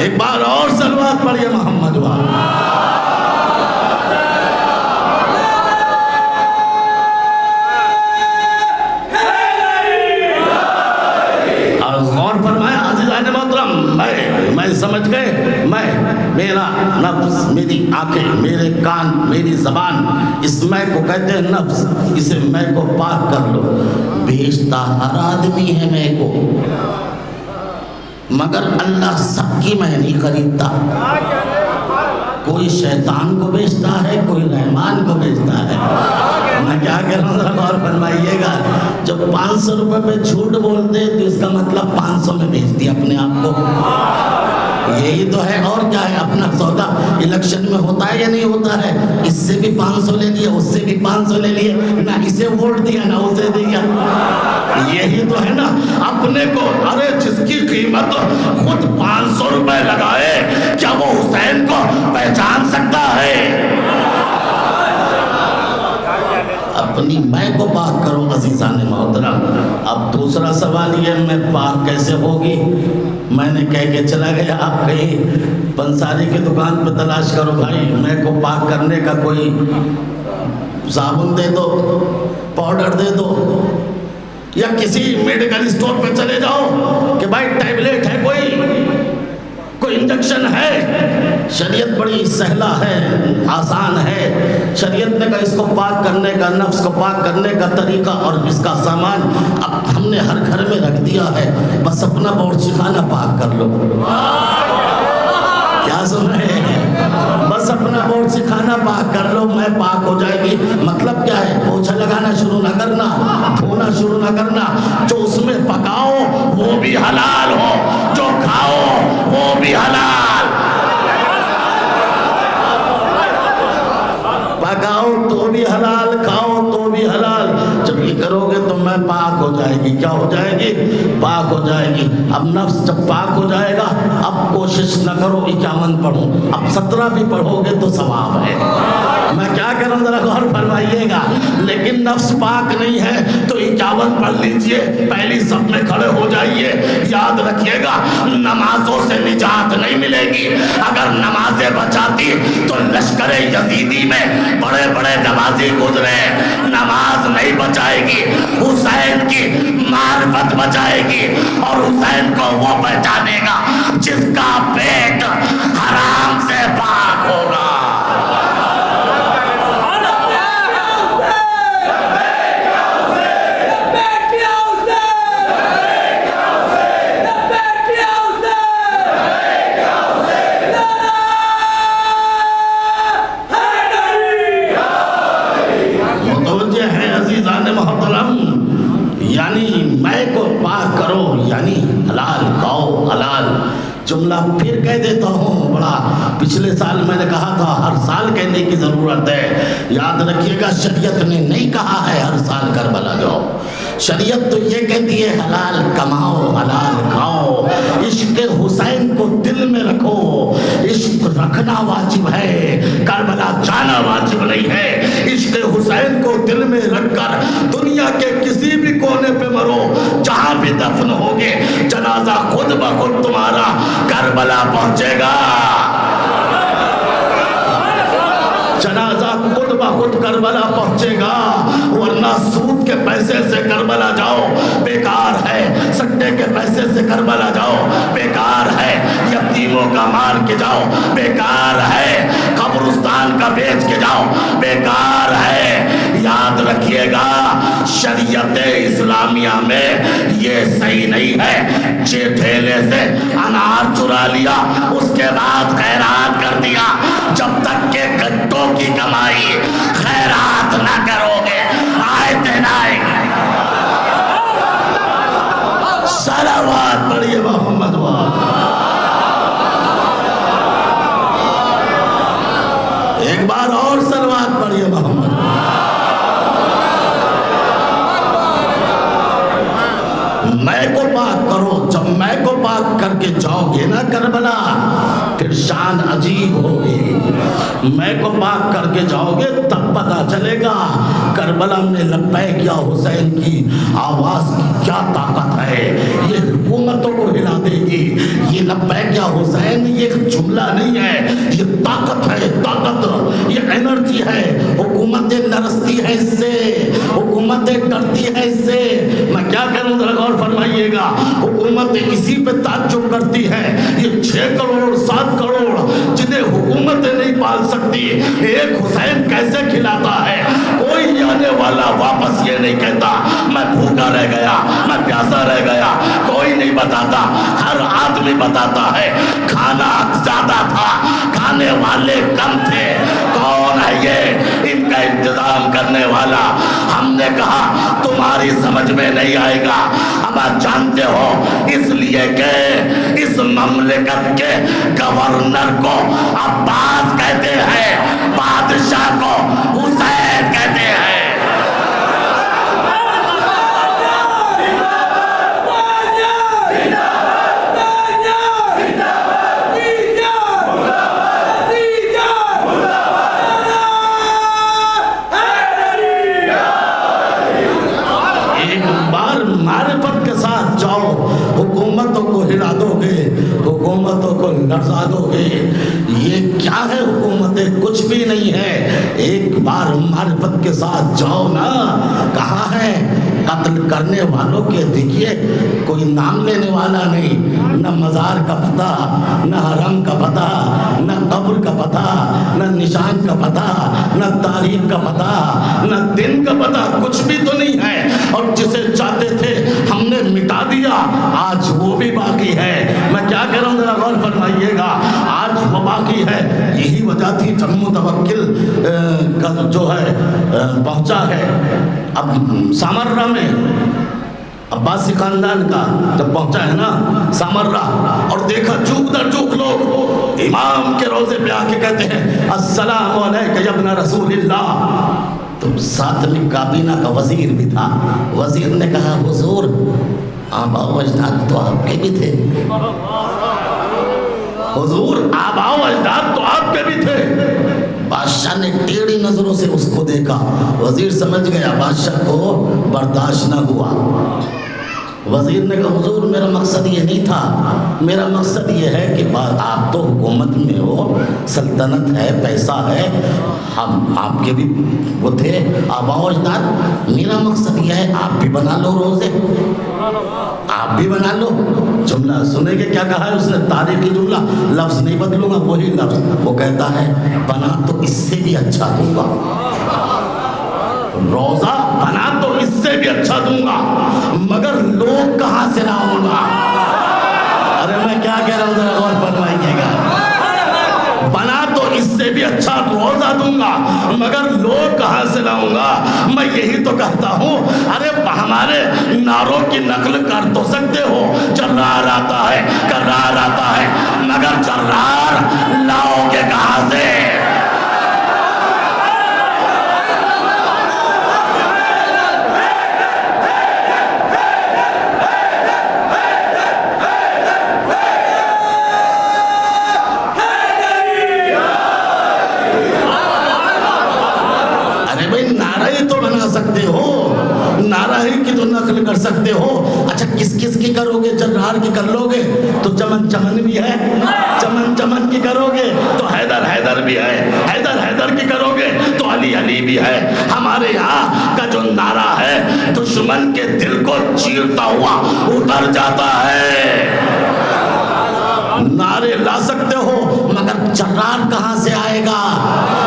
ایک بار اور صلوات پڑھیے محمد والا. غور فرمائے عزیزان محترم، میں سمجھ گئے، میرا نفس، میری آنکھیں، میرے کان، میری زبان، اس میں کو کہتے ہیں نفس، اسے میں کو پاک کر لو. بیچتا ہر آدمی ہے میں کو، مگر اللہ سب کی میں نہیں خریدتا. کوئی شیطان کو بیچتا ہے، کوئی رحمان کو بیچتا ہے. میں کیا کہہ رہا ہوں ذرا غور فرمائیے گا. جب 500 روپے پہ جھوٹ بولتے تو اس کا مطلب 500 میں بیچ دیا اپنے آپ کو. یہی تو ہے، اور کیا ہے. اپنا سودا الیکشن میں ہوتا ہے یا نہیں ہوتا ہے؟ اس سے بھی 500 لے لیے، اس سے بھی 500 لے لیے، نہ اسے ووٹ دیا نہ اسے دیا. یہی تو ہے نا. اپنے کو، ارے جس کی قیمت خود 500 روپے لگائے، کیا وہ حسین کو پہچان سکتا ہے؟ اپنی میں کو پاک کرو عزیزان محترم. اب دوسرا سوال یہ، میں پاک کیسے ہوگی؟ میں نے کہہ کے چلا گیا، آپ کہیں پنساری کی دکان پہ تلاش کرو بھائی، میں کو پاک کرنے کا کوئی صابن دے دو، پاؤڈر دے دو، یا کسی میڈیکل اسٹور پہ چلے جاؤ کہ بھائی ٹیبلیٹ ہے، کوئی انجیکشن ہے. شریعت بڑی سہلا ہے، آسان ہے. شریعت نے کہا اس کو پاک کرنے کا، نفس کو پاک کرنے کا طریقہ اور اس کا سامان اب ہم نے ہر گھر میں رکھ دیا ہے. بس اپنا باورچی خانہ پاک کر لو. کیا سن رہے ہیں؟ بس اپنا باورچی خانہ پاک کر لو، میں پاک ہو جائے گی. مطلب کیا ہے؟ پوچھا لگانا شروع نہ کرنا، دھونا شروع نہ کرنا. جو اس میں پکاؤ وہ بھی حلال ہو، جو کھاؤ وہ بھی حلال. پکاؤ تو بھی حلال، کھاؤ تو بھی حلال. جب یہ کرو گے تو میں پاک ہو جائے گی. کیا ہو جائے گی؟ پاک ہو جائے گی. اب نفس جب پاک ہو جائے گا، اب کوشش نہ کرو 51 پڑھو، اب 17 بھی پڑھو گے تو ثواب ہے. میں کیا کہہ رہا ہوں ذرا غور فرمائیے گا. لیکن نفس پاک نہیں ہے تو 51 پڑھ لیجئے، پہلی صف میں کھڑے ہو جائیے. یاد رکھیے گا نمازوں سے نجات نہیں ملے گی. اگر نمازیں بچاتی تو لشکر یزیدی میں بڑے بڑے نمازی گزرے. نماز نہیں بچائے گی، حسین کی معرفت بچائے گی. اور حسین کو وہ پہچانے گا جس کا پیٹ حرام سے پاک ہوگا. یعنی میں کو پاک کرو، یعنی حلال کھاؤ، حلال. جملہ پھر کہہ دیتا ہوں، بڑا پچھلے سال میں نے کہا تھا ہر سال کہنے کی ضرورت ہے. یاد رکھیے گا شریعت نے نہیں کہا ہے ہر سال کربلا جاؤ. شریعت تو یہ کہتی ہے حلال کماؤ، حلال کھاؤ. عشق حسین کو دل میں رکھو. عشق رکھنا واجب ہے، کربلا جانا واجب نہیں ہے. عشق حسین کو دل میں رکھ کر دنیا کے کسی بھی کونے پہ مرو، جہاں بھی دفن ہوگے جنازہ خود بخود تمہارا کربلا پہنچے گا. جنازہ خود بخود کربلا پہنچے گا. ورنہ سود کے پیسے سے کربلا جاؤ بیکار ہے، سٹے کے پیسے سے کربلا جاؤ بیکار ہے، یتیموں کا مار کے جاؤ بیکار ہے، قبرستان کا بیچ کے جاؤ بیکار ہے. یاد رکھیے گا شریعت اسلامیہ میں یہ صحیح نہیں ہے. ٹھیلے سے انار چرا لیا، اس کے بعد خیرات کر دیا. جب تک کہ گٹوں کی کمائی خیرات نہ کرو گے آیتیں نہ آئیں گے. صلوات پڑھیے محمد ایک بار اور صلوات پڑھیے محمد. میں کو پاک کرو. جب میں کو پاک کر کے جاؤ گے نا کربلا، پھر شان عجیب ہوگی. میں کو پاک کر کے جاؤ گے تب پتہ چلے گا کربلا میں لبیک یا حسین کی آواز کی کیا طاقت ہے. یہ حکومتوں کو ہلا دے گی. یہ لبیک یا حسین یہ جملہ نہیں ہے, یہ طاقت ہے, طاقت, یہ انرجی ہے. حکومتیں لرزتی ہیں اس سے, حکومتیں ڈرتی ہیں اس سے. میں کیا کروں ذرا غور فرمائیے گا. حکومتیں اسی پہ تعجب کرتی ہیں. یہ 6 کروڑ 7 کروڑ جنہیں حکومتیں نہیں پال سکتی, ایک حسین کیسے کھلاتا ہے. کوئی آنے والا واپس یہ نہیں کہتا میں بھوکا رہ گیا, میں پیاسا رہ گیا. کوئی نہیں بتاتا, ہر آدمی بتاتا ہے کھانا زیادہ تھا, کھانے والے کم تھے. کون ہے یہ ان کا انتظام کرنے والا؟ ہم نے کہا تمہاری سمجھ میں نہیں آئے گا. اب آپ جانتے ہو اس لیے کہ اس مملکت کے گورنر کو عباس کہتے ہیں, بادشاہ کو حسین کہتے ہیں. معرفت کے ساتھ جاؤ, حکومتوں کو ہلا دو گے, حکومتوں کو لرزا دو گے. یہ کیا ہے حکومتیں؟ کچھ بھی نہیں ہے. ایک بار معرفت کے ساتھ جاؤ نا. کہاں ہے قتل کرنے والوں کے؟ دیکھیے کوئی نام لینے والا نہیں, نہ مزار کا پتہ, نہ حرم کا پتہ, نہ قبر کا پتہ, نہ نشان کا پتہ, نہ تاریخ کا پتہ, نہ دن کا پتہ, کچھ بھی تو نہیں ہے. اور جسے چاہتے تھے ہم نے مٹا دیا, آج وہ بھی باقی ہے. میں کیا کہہ رہا ہوں ذرا غور فرمائیے گا. آج وہ باقی ہے. یہی وجہ تھی جب متوکل کا جو ہے پہنچا ہے اب سامرہ میں, عباسی خاندان کا جب پہنچا ہے نا سامرہ, اور دیکھا چوک در چوک لوگ امام کے روزے پہ آ کے کہتے ہیں السلام علیکم یا ابن رسول اللہ. تو ساتھ میں کابینہ کا وزیر بھی تھا. وزیر نے کہا حضور آبا و اجداد تو آپ کے بھی تھے, حضور آبا و اجداد تو آپ کے بھی تھے. بادشاہ نے ٹیڑھی نظروں سے اس کو دیکھا. وزیر سمجھ گیا بادشاہ کو برداشت نہ ہوا. وزیر نے کہا حضور میرا مقصد یہ نہیں تھا, میرا مقصد یہ ہے کہ آپ تو حکومت میں ہو, سلطنت ہے, پیسہ ہے, ہم آپ کے بھی وہ تھے آبا و اجداد. میرا مقصد یہ ہے آپ بھی بنا لو روزے, آپ بھی بنا لو. جملہ سنیں گے کیا کہا ہے اس نے, تاریخی جملہ, لفظ نہیں بدلوں گا, وہی لفظ. وہ کہتا ہے بنا تو اس سے بھی اچھا دوں گا, روزہ بنا تو اس سے بھی اچھا دوں گا, مگر لوگ کہاں سے لاؤں گا. ارے میں کیا کہہ رہا ہوں ذرا غور فرمائیے گا. بنا تو اس سے بھی اچھا روزہ دوں گا, مگر لوگ کہاں سے لاؤں گا. میں یہی تو کہتا ہوں, ارے ہمارے نعروں کی نقل کر تو سکتے ہو, جرار آتا ہے, کرار آتا ہے, مگر جرار لاؤ گے کہاں سے. سکتے ہو, نعرہ ہی کی تو نقل کر سکتے ہو. اچھا کس کس کی کرو گے؟ جرار کی کر لو گے تو چمن چمن بھی ہے, چمن چمن کی کرو گے تو حیدر حیدر بھی ہے, حیدر حیدر کی کرو گے تو علی علی بھی ہے. ہمارے یہاں کا جو نعرہ ہے دشمن کے دل کو چیرتا ہوا اتر جاتا ہے. نعرے لا سکتے ہو مگر جرار کہاں سے آئے گا,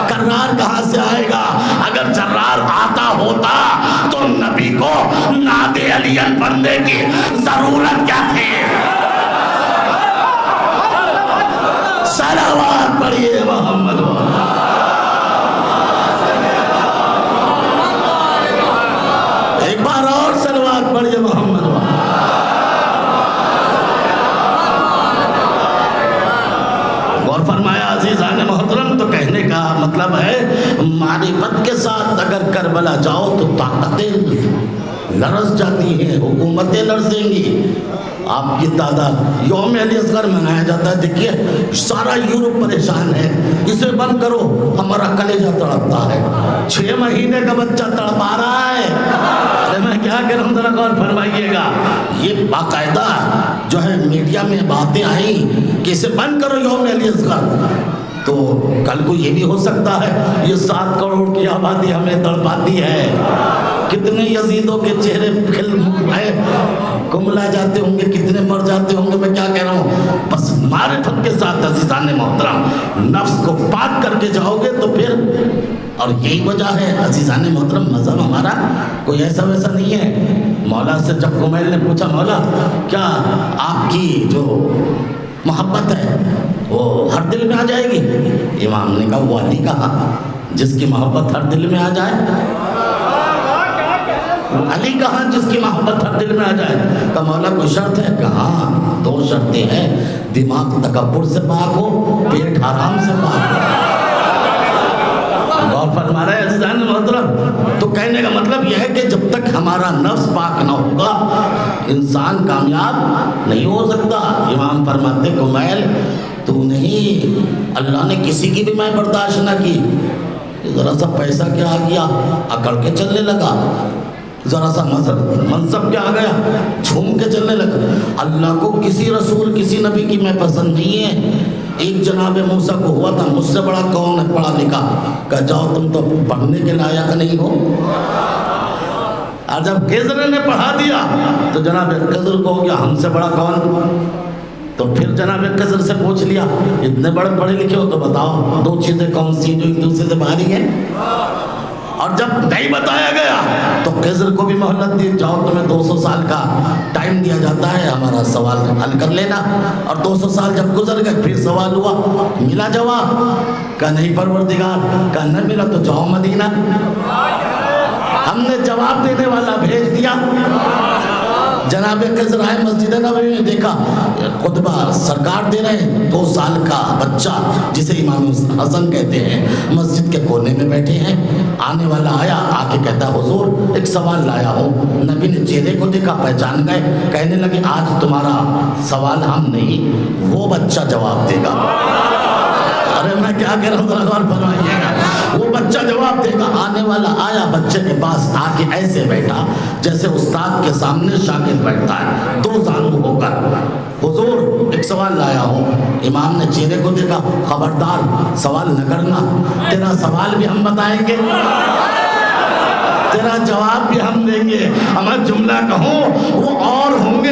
کرار کہاں سے آئے گا. اگر جرار آتا ہوتا تو نبی کو نعت علی پڑھنے کی ضرورت کیا تھی. صلوات پڑھیے محمد. ایک بار اور صلوات پڑھیے محمد. فرمایا عزیزان محترم, تو کہنے کا کا مطلب ہے معرفت کے ساتھ اگر کربلا جاؤ تو طاقتیں لرز جاتی ہیں، حکومتیں لرزیں گی. آپ کی تعداد یوم علی اصغر منایا جاتا ہے. دیکھیے سارا یورپ پریشان ہے، اسے بند کرو، ہمارا کلیجہ تڑپتا ہے. 6 مہینے کا بچہ تڑپا رہا ہے. ارے میں کیا کروں، ذرا غور فرمائیے گا. یہ باقاعدہ جو ہے میڈیا میں باتیں آئیں کہ اسے بند کرو یوم علی اصغر. تو کل کو یہ بھی ہو سکتا ہے یہ 7 کروڑ کی آبادی ہمیں تڑپاتی ہے. کتنے یزیدوں کے چہرے کملا جاتے ہوں گے، کتنے مر جاتے ہوں گے. میں کیا کہہ رہا ہوں، بس معرفت کے ساتھ عزیزان محترم نفس کو پاک کر کے جاؤ گے تو پھر، اور یہی وجہ ہے عزیزان محترم مذہب ہمارا کوئی ایسا ویسا نہیں ہے. مولا سے جب کمیل نے پوچھا مولا کیا آپ کی جو محبت ہے وہ ہر دل میں آ جائے گی؟ امام نے کہا وہ علی کہا جس کی محبت ہر دل میں آ جائے. علی کہاں جس کی محبت ہر دل میں آ جائے. کہ مولا کوئی شرط ہے؟ کہاں 2 شرطیں ہیں، دماغ تکبر سے پاک ہو، پیٹ حرام سے پاک ہو. غور فرما رہے ہیں عزیزان محترم. تو کہنے کا مطلب یہ ہے کہ جب تک ہمارا نفس پاک نہ ہوگا انسان کامیاب نہیں ہو سکتا. امام فرماتے کمیل تو نہیں، اللہ نے کسی کی بھی میں برداشت نہ کی. ذرا سا پیسہ کیا آ گیا اکڑ کے چلنے لگا، ذرا سا منصب کیا آ گیا جھوم کے چلنے لگا. اللہ کو کسی رسول کسی نبی کی میں پسند نہیں ہے. ایک جناب موسیٰ کو ہوا تھا مجھ سے بڑا کون ہے پڑھا لکھا، کہ جاؤ تم تو پڑھنے کے لائق نہیں ہو. اور جب خضر نے پڑھا دیا تو جناب خضر کو ہو گیا ہم سے بڑا کون. تو پھر جناب خضر سے پوچھ لیا اتنے بڑے پڑھے لکھے ہو تو بتاؤ 2 چیزیں کون سی جو ایک دوسرے سے بھاری ہیں. اور جب نہیں بتایا گیا تو خضر کو بھی مہلت دی، جاؤ تمہیں 200 سال کا ٹائم دیا جاتا ہے ہمارا سوال حل کر لینا. اور 200 سال جب گزر گئے پھر سوال ہوا، ملا جواب؟ کہا نہیں پروردگار. کہا نہ ملا تو جاؤ مدینہ. ہم نے جواب دینے والا بھیج دیا. جناب خضر آئے مسجد نبوی میں، دیکھا خطبہ سرکار دے رہے ہیں. 2 سال کا بچہ جسے امام حسن کہتے ہیں مسجد کے کونے میں بیٹھے ہیں. آنے والا آیا، آ کے کہتا حضور ایک سوال لایا ہوں. نبی نے چہرے کو دیکھا، پہچان گئے. کہنے لگے آج تمہارا سوال ہم نہیں وہ بچہ جواب دے گا. ارے میں کیا کہہ رہا ہوں، ذرا غور فرمائیے گا. وہ بچہ جواب دے گا. آنے والا آیا، بچے کے پاس آ کے ایسے بیٹھا جیسے استاد کے سامنے شاگرد بیٹھتا ہے، 2 زانو ہو کر. حضور ایک سوال لایا ہوں. امام نے چہرے کو دیکھا، خبردار سوال نہ کرنا، تیرا سوال بھی ہم بتائیں گے، تیرا جواب بھی ہم دیں گے. میں جملہ کہوں وہ اور ہوں گے،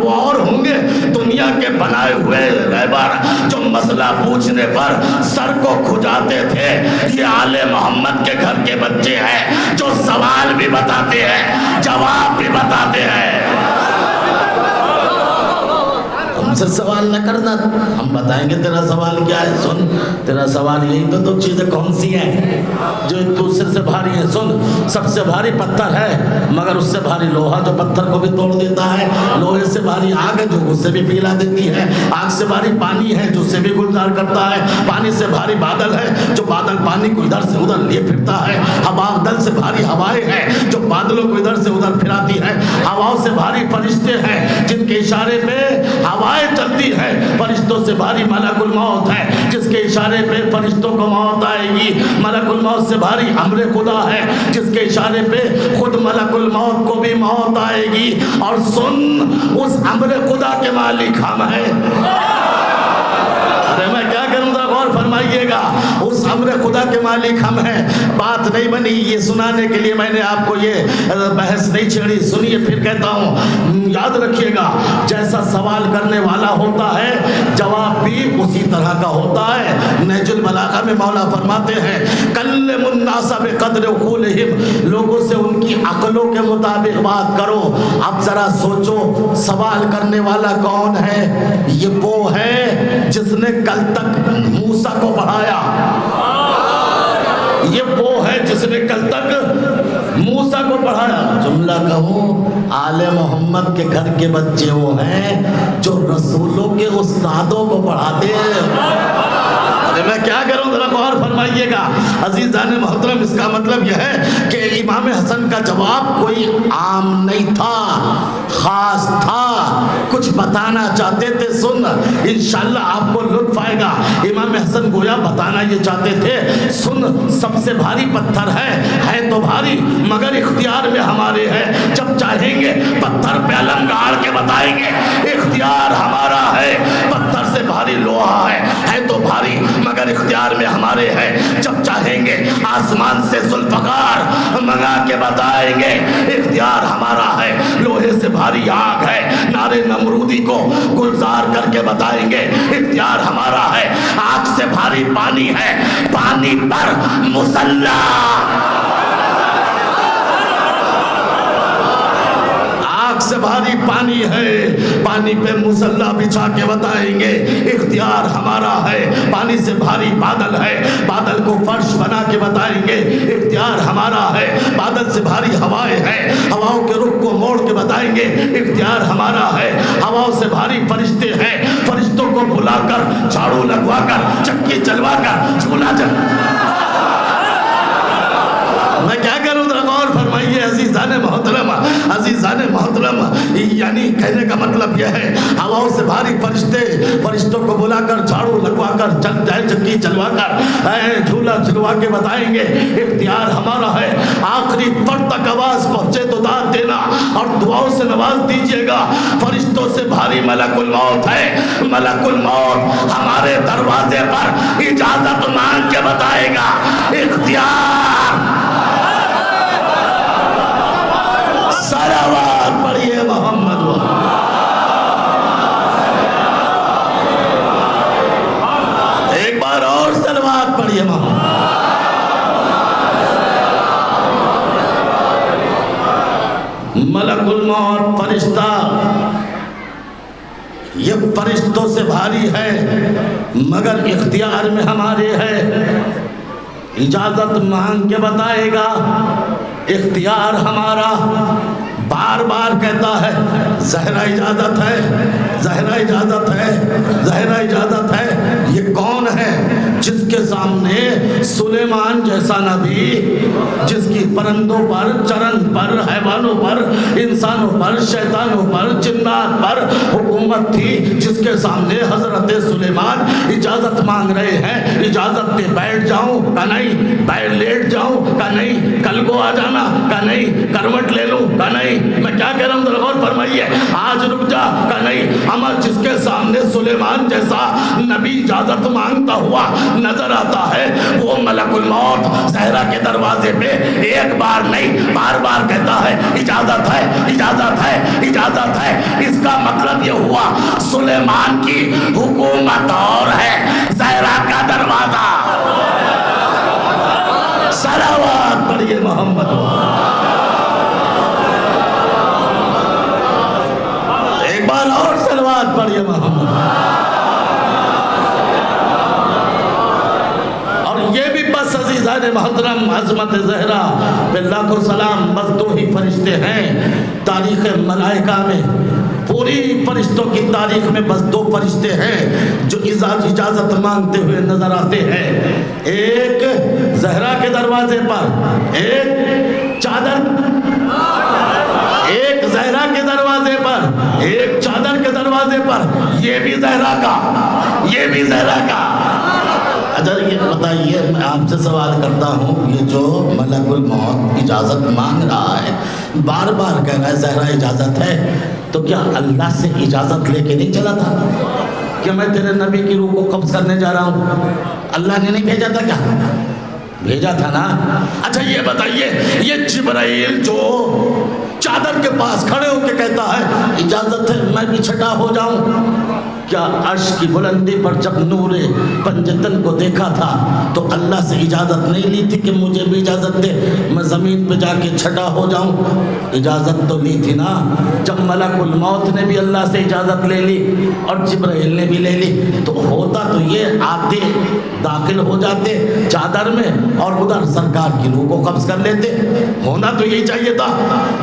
وہ اور ہوں گے دنیا کے بنائے ہوئے رہبر جو مسئلہ پوچھنے پر سر کو کھجاتے تھے. یہ آل محمد کے گھر کے بچے ہیں جو سوال بھی بتاتے ہیں جواب بھی بتاتے ہیں. ہم سے سوال نہ کرنا، ہم بتائیں گے تیرا سوال کیا ہے. سن تیرا سوال یہی تو 2 چیزیں کون سی ہیں جو ایک دوسرے سے بھاری ہیں. سن سب سے بھاری پتھر ہے مگر اس سے بھاری لوہا جو پتھر کو بھی توڑ دیتا ہے. لوہے سے بھاری آگ ہے جو اس سے بھی پگھلا دیتی ہے. آگ سے بھاری پانی ہے جو اسے بھی گلزار کرتا ہے. پانی سے بھاری بادل ہے جو بادل پانی کو ادھر سے ادھر لیے پھرتا ہے. بادل سے بھاری ہوائیں ہیں جو بادلوں کو ادھر سے ادھر پھراتی ہے. ہواؤں سے بھاری فرشتے ہیں جن کے اشارے پہ ہوائیں چلتی ہے. فرشتوں سے بھاری ملک الموت ہے جس کے اشارے پہ فرشتوں کو موت آئے گی. ملک الموت سے بھاری امر خدا ہے جس کے اشارے پہ خود ملک الموت کو بھی موت آئے گی. اور سن اس امر خدا کے مالک ہم ہیں. ارے میں کیا کروں، ذرا غور فرمائیے گا. اس امر خدا کے مالک ہم ہیں. بات نہیں بنی یہ سنانے کے لیے میں نے آپ کو یہ بحث نہیں چھیڑی. سنیے پھر کہتا ہوں، یاد رکھیے گا جیسا سوال کرنے والا ہوتا ہے جواب بھی اسی طرح کا ہوتا ہے. نہج البلاغہ میں مولا فرماتے ہیں کلم الناس بقدر عقولہم، لوگوں سے ان کی عقلوں کے مطابق بات کرو. اب ذرا سوچو سوال کرنے والا کون ہے؟ یہ وہ ہے جس نے کل تک موسیٰ کو پڑھایا. یہ وہ ہے جس نے کل تک موسیٰ کو پڑھایا. جملہ کہوں آل محمد کے گھر کے بچے وہ ہیں جو رسولوں کے استادوں کو پڑھاتے ہیں. میں کیا کروں ذرا غور فرمائیے گا عزیزان محترم. اس کا مطلب یہ ہے کہ امام حسن کا جواب کوئی عام نہیں تھا, خاص تھا, کچھ بتانا چاہتے تھے. سن انشاءاللہ آپ کو لطف آئے گا. امام حسن گویا بتانا یہ چاہتے تھے, سن سب سے بھاری پتھر ہے تو بھاری مگر اختیار میں ہمارے ہے. جب چاہیں گے پتھر پہ علم گاڑ کے بتائیں گے اختیار ہمارا ہے. پتھر سے بھاری لوہا ہے تو بھاری مگر اختیار میں ہمارے ہے. جب چاہیں گے آسمان سے ذوالفقار منگا کے بتائیں گے اختیار ہمارا ہے. لوہے سے بھاری آگ ہے, نارے نمرودی کو گلزار کر کے بتائیں گے اختیار ہمارا ہے. آگ سے بھاری پانی ہے, پانی پر مسلح. سے بھاری پانی ہے, پانی پہ مسلح بچھا کے بتائیں گے اختیار ہمارا ہے. پانی سے بھاری بادل ہے, بادل کو فرش بنا کے بتائیں گے اختیار ہمارا ہے. بادل سے بھاری ہوائیں ہیں, ہواؤں کے رخ کو موڑ کے بتائیں گے اختیار ہمارا ہے. ہواؤں سے بھاری فرشتے ہیں, فرشتوں کو بلا کر جھاڑو لگوا کر چکی چلوا کر جھولا میں کیا کروں ذرا غور فرمائیے عزیزان محترم. عزیزان محترم یعنی کہنے کا مطلب یہ ہے ہواؤں سے بھاری فرشتے, فرشتوں کو بلا کر جھاڑو لگوا کر چل جائے چکی چلوا کر جھولا جھلوا کے بتائیں گے اختیار ہمارا ہے. آخری فرد تک آواز پہنچے تو داد دینا اور دعاؤں سے نواز دیجیے گا. فرشتوں سے بھاری ملک الموت ہے, ملک الموت ہمارے دروازے پر اجازت مانگ کے بتائے گا اختیار. صلوات پڑھیے محمد. ایک بار اور صلوات پڑھیے محمد. ملک الموت فرشتہ یہ فرشتوں سے بھاری ہے مگر اختیار میں ہمارے ہے. اجازت مانگ کے بتائے گا اختیار ہمارا. بار بار کہتا ہے زہرا اجازت ہے, زہرا اجازت ہے, زہرا اجازت ہے. یہ کون ہے جس کے سامنے سلیمان جیسا نبی, جس کی پرندوں پر, چرند پر, حیوانوں پر, انسانوں پر, شیطانوں پر, جنات پر حکومت تھی, جس کے سامنے حضرت سلیمان اجازت مانگ رہے ہیں اجازت دے بیٹھ جاؤں کا نہیں, بیٹھ لیٹ جاؤں کا نہیں, کل کو آ جانا کا نہیں, کروٹ لے لوں کا نہیں. میں کیا کہہ رہا ہوں ذرا غور فرمائیے. آج رک جا کا نہیں. ہمیں جس کے سامنے سلیمان جیسا نبی اجازت مانگتا ہوا نظر آتا ہے وہ ملک الموت زہرا کے دروازے پہ ایک بار نہیں بار بار کہتا ہے اجازت ہے, اجازت ہے, اجازت ہے. اس کا مطلب یہ ہوا سلیمان کی حکومت اور ہے زہرا کا دروازہ. صلوات پڑھیے محمد. ایک بار اور صلوات پڑھیے محمد. اور یہ بھی بس عزیزان محترم عظمت زہرا پہ لاکھوں سلام. بس دو ہی فرشتے ہیں تاریخ ملائکہ میں, پوری فرشتوں کی تاریخ میں بس دو فرشتے ہیں جو اجازت مانگتے ہوئے نظر آتے ہیں. ایک زہرا کے دروازے پر, ایک چادر, ایک زہرا کے دروازے پر, ایک چادر کے دروازے پر. یہ بھی زہرا کا, یہ بھی زہرا کا. اچھا یہ بتائیے میں آپ سے سوال کرتا ہوں, یہ جو ملک الموت اجازت مانگ رہا ہے بار بار کہہ رہا ہے زہرا اجازت ہے, تو کیا اللہ سے اجازت لے کے نہیں چلا تھا کہ میں تیرے نبی کی روح کو قبض کرنے جا رہا ہوں؟ اللہ نے نہیں بھیجا تھا کیا؟ بھیجا تھا نا. اچھا یہ بتائیے یہ جبرائیل جو چادر کے پاس کھڑے ہو کے کہتا ہے اجازت ہے میں بھی چھٹا ہو جاؤں, کیا عرش کی بلندی پر جب نور پنجتن کو دیکھا تھا تو اللہ سے اجازت نہیں لی تھی کہ مجھے بھی اجازت دے میں زمین پہ جا کے چھٹا ہو جاؤں؟ اجازت تو لی تھی نا. جب ملک الموت نے بھی اللہ سے اجازت لے لی اور جبرائیل نے بھی لے لی تو ہوتا تو یہ آتے داخل ہو جاتے چادر میں اور ادھر سرکار کی روح کو قبض کر لیتے. ہونا تو یہی چاہیے تھا.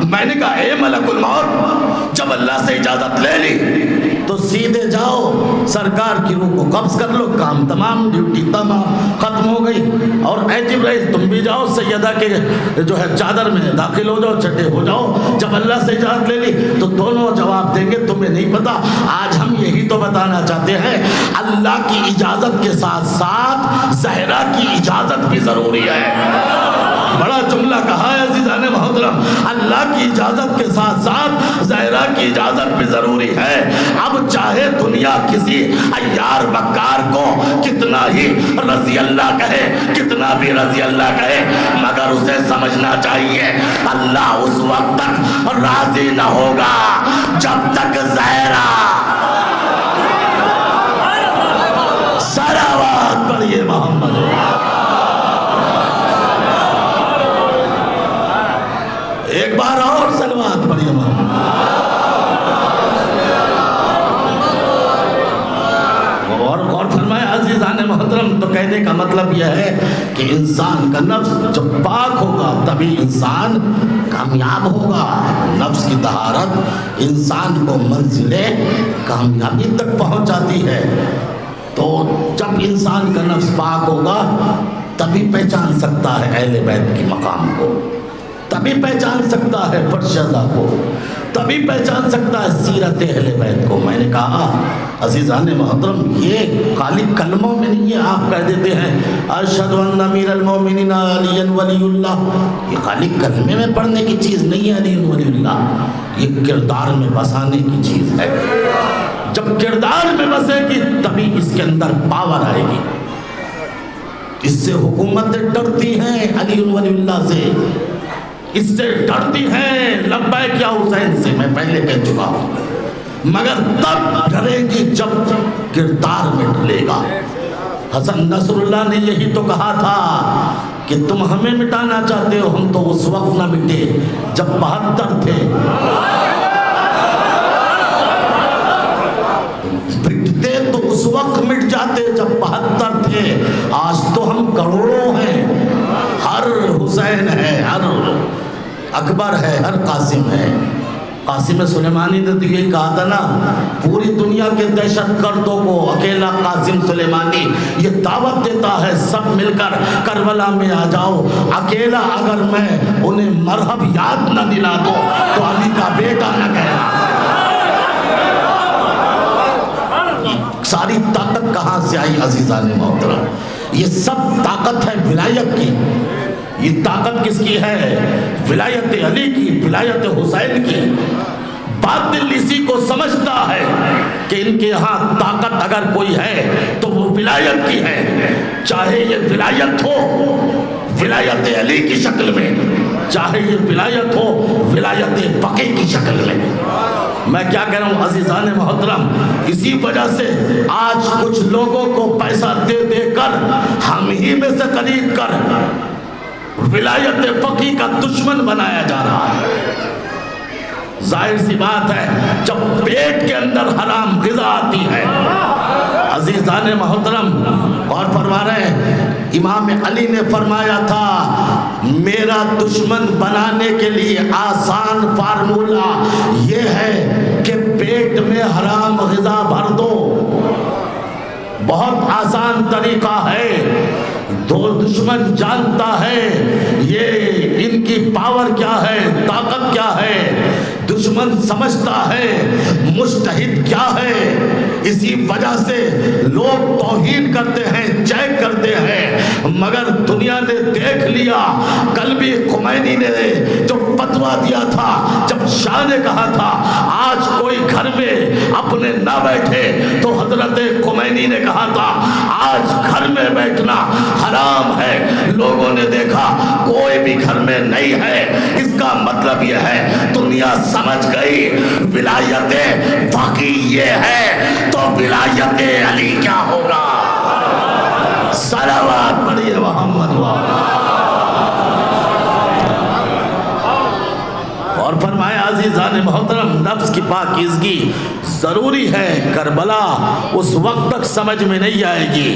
میں نے کہا اے ملک الموت, جب اللہ سے اجازت لے لی تو سیدھے جاؤ سرکار کی روح کو قبض کر لو, کام تمام, ڈیوٹی تمام ختم ہو گئی. اور اے جبرائیل تم بھی جاؤ سیدہ کے جو ہے چادر میں داخل ہو جاؤ, چٹے ہو جاؤ. جب اللہ سے اجازت لے لی تو دونوں جواب دیں گے تمہیں نہیں پتا. آج ہم یہی تو بتانا چاہتے ہیں, اللہ کی اجازت کے ساتھ ساتھ زہرا کی اجازت بھی ضروری ہے. بڑا جملہ کہا ہے عزیزان محترم, اللہ کی اجازت کے ساتھ ساتھ زہرا کی اجازت بھی ضروری ہے. اب چاہے دنیا کسی عیار بکار کو کتنا ہی رضی اللہ کہے, کتنا بھی رضی اللہ کہے, مگر اسے سمجھنا چاہیے اللہ اس وقت تک راضی نہ ہوگا جب تک زہرا. صلوات پڑھیے محمد. ایک بار اور صلوات پڑھیے محمد. اور فرمایا عزیزان محترم, تو کہنے کا مطلب یہ ہے کہ انسان کا نفس جب پاک ہوگا تبھی انسان کامیاب ہوگا. نفس کی طہارت انسان کو منزل کامیابی تک پہنچاتی ہے. تو جب انسان کا نفس پاک ہوگا تبھی پہچان سکتا ہے اہل بیت کی مقام کو, تبھی پہچان سکتا ہے فرش ازا کو, تبھی پہچان سکتا ہے سیرت اہل بیت کو. میں نے کہا عزیزان محترم, یہ خالی کلموں میں نہیں ہے. آپ کہہ دیتے ہیں اشہد ان امیر المومنین علی ولی اللہ, یہ خالی کلمے میں پڑھنے کی چیز نہیں ہے علی ولی اللہ, یہ کردار میں بسانے کی چیز ہے. جب کردار میں بسے گی تبھی اس کے اندر پاور آئے گی. اس سے حکومتیں ڈرتی ہیں علی ولی اللہ سے, اس سے ڈرتی ہیں لبیک یا حسین سے, میں پہلے کہہ چکا ہوں, مگر تب ڈریں گی جب کردار میں ڈلے گا. حسن نصر اللہ نے یہی تو کہا تھا کہ تم ہمیں مٹانا چاہتے ہو, ہم تو اس وقت نہ مٹے جب 72 تھے. مٹتے تو اس وقت مٹ جاتے جب 72 تھے. آج تو ہم کروڑوں ہیں, ہر حسین ہے, ہر اکبر ہے, ہر قاسم ہے. قاسم سلیمانی نے تو یہی کہا تھا نا, پوری دنیا کے دہشت گردوں کو اکیلا قاسم سلیمانی یہ دعوت دیتا ہے سب مل کر کربلا میں آ جاؤ. اکیلا اگر میں انہیں مرحب یاد نہ دلا دو تو علی کا بیٹا نہ کہنا. ساری طاقت کہاں سے آئی عزیزان محترم؟ یہ سب طاقت ہے ولایت کی. یہ طاقت کس کی ہے؟ ولایت علی کی, ولایت حسین کی. باطل اسی کو سمجھتا ہے کہ ان کے ہاں طاقت اگر کوئی ہے تو وہ ولایت کی ہے, چاہے یہ ولایت ہو ولایت علی کی شکل میں, چاہے یہ ولایت ہو ولایت بقی کی شکل میں. میں کیا کہہ رہا ہوں عزیزان محترم, اسی وجہ سے آج کچھ لوگوں کو پیسہ دے دے کر ہم ہی میں سے خرید کر ولایت فقی کا دشمن بنایا جا رہا ہے. ظاہر سی بات ہے جب پیٹ کے اندر حرام غذا آتی ہے. عزیزان محترم اور فرما رہے ہیں, امام علی نے فرمایا تھا میرا دشمن بنانے کے لیے آسان فارمولہ یہ ہے کہ پیٹ میں حرام غذا بھر دو. بہت آسان طریقہ ہے. دو دشمن جانتا ہے یہ ان کی پاور کیا ہے, طاقت کیا ہے. دشمن سمجھتا ہے مجتہد کیا ہے. اسی وجہ سے لوگ توہین کرتے ہیں, چیک کرتے ہیں, مگر دنیا نے دیکھ لیا. کل بھی خمینی نے جو فتویٰ دیا تھا, جب شاہ نے کہا تھا آج کوئی گھر میں اپنے نہ بیٹھے, تو حضرت خمینی نے کہا تھا آج گھر میں بیٹھنا حرام ہے. لوگوں نے دیکھا کوئی بھی گھر میں نہیں ہے. اس کا مطلب یہ ہے دنیا سمجھ گئی ولایت فقی یہ ہے تو ولایت علی کیا ہوگا. صلوات پڑھیے محمد. اور فرمایا عزیزان محترم نفس کی پاکیزگی ضروری ہے. کربلا اس وقت تک سمجھ میں نہیں آئے گی.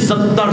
70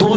2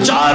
4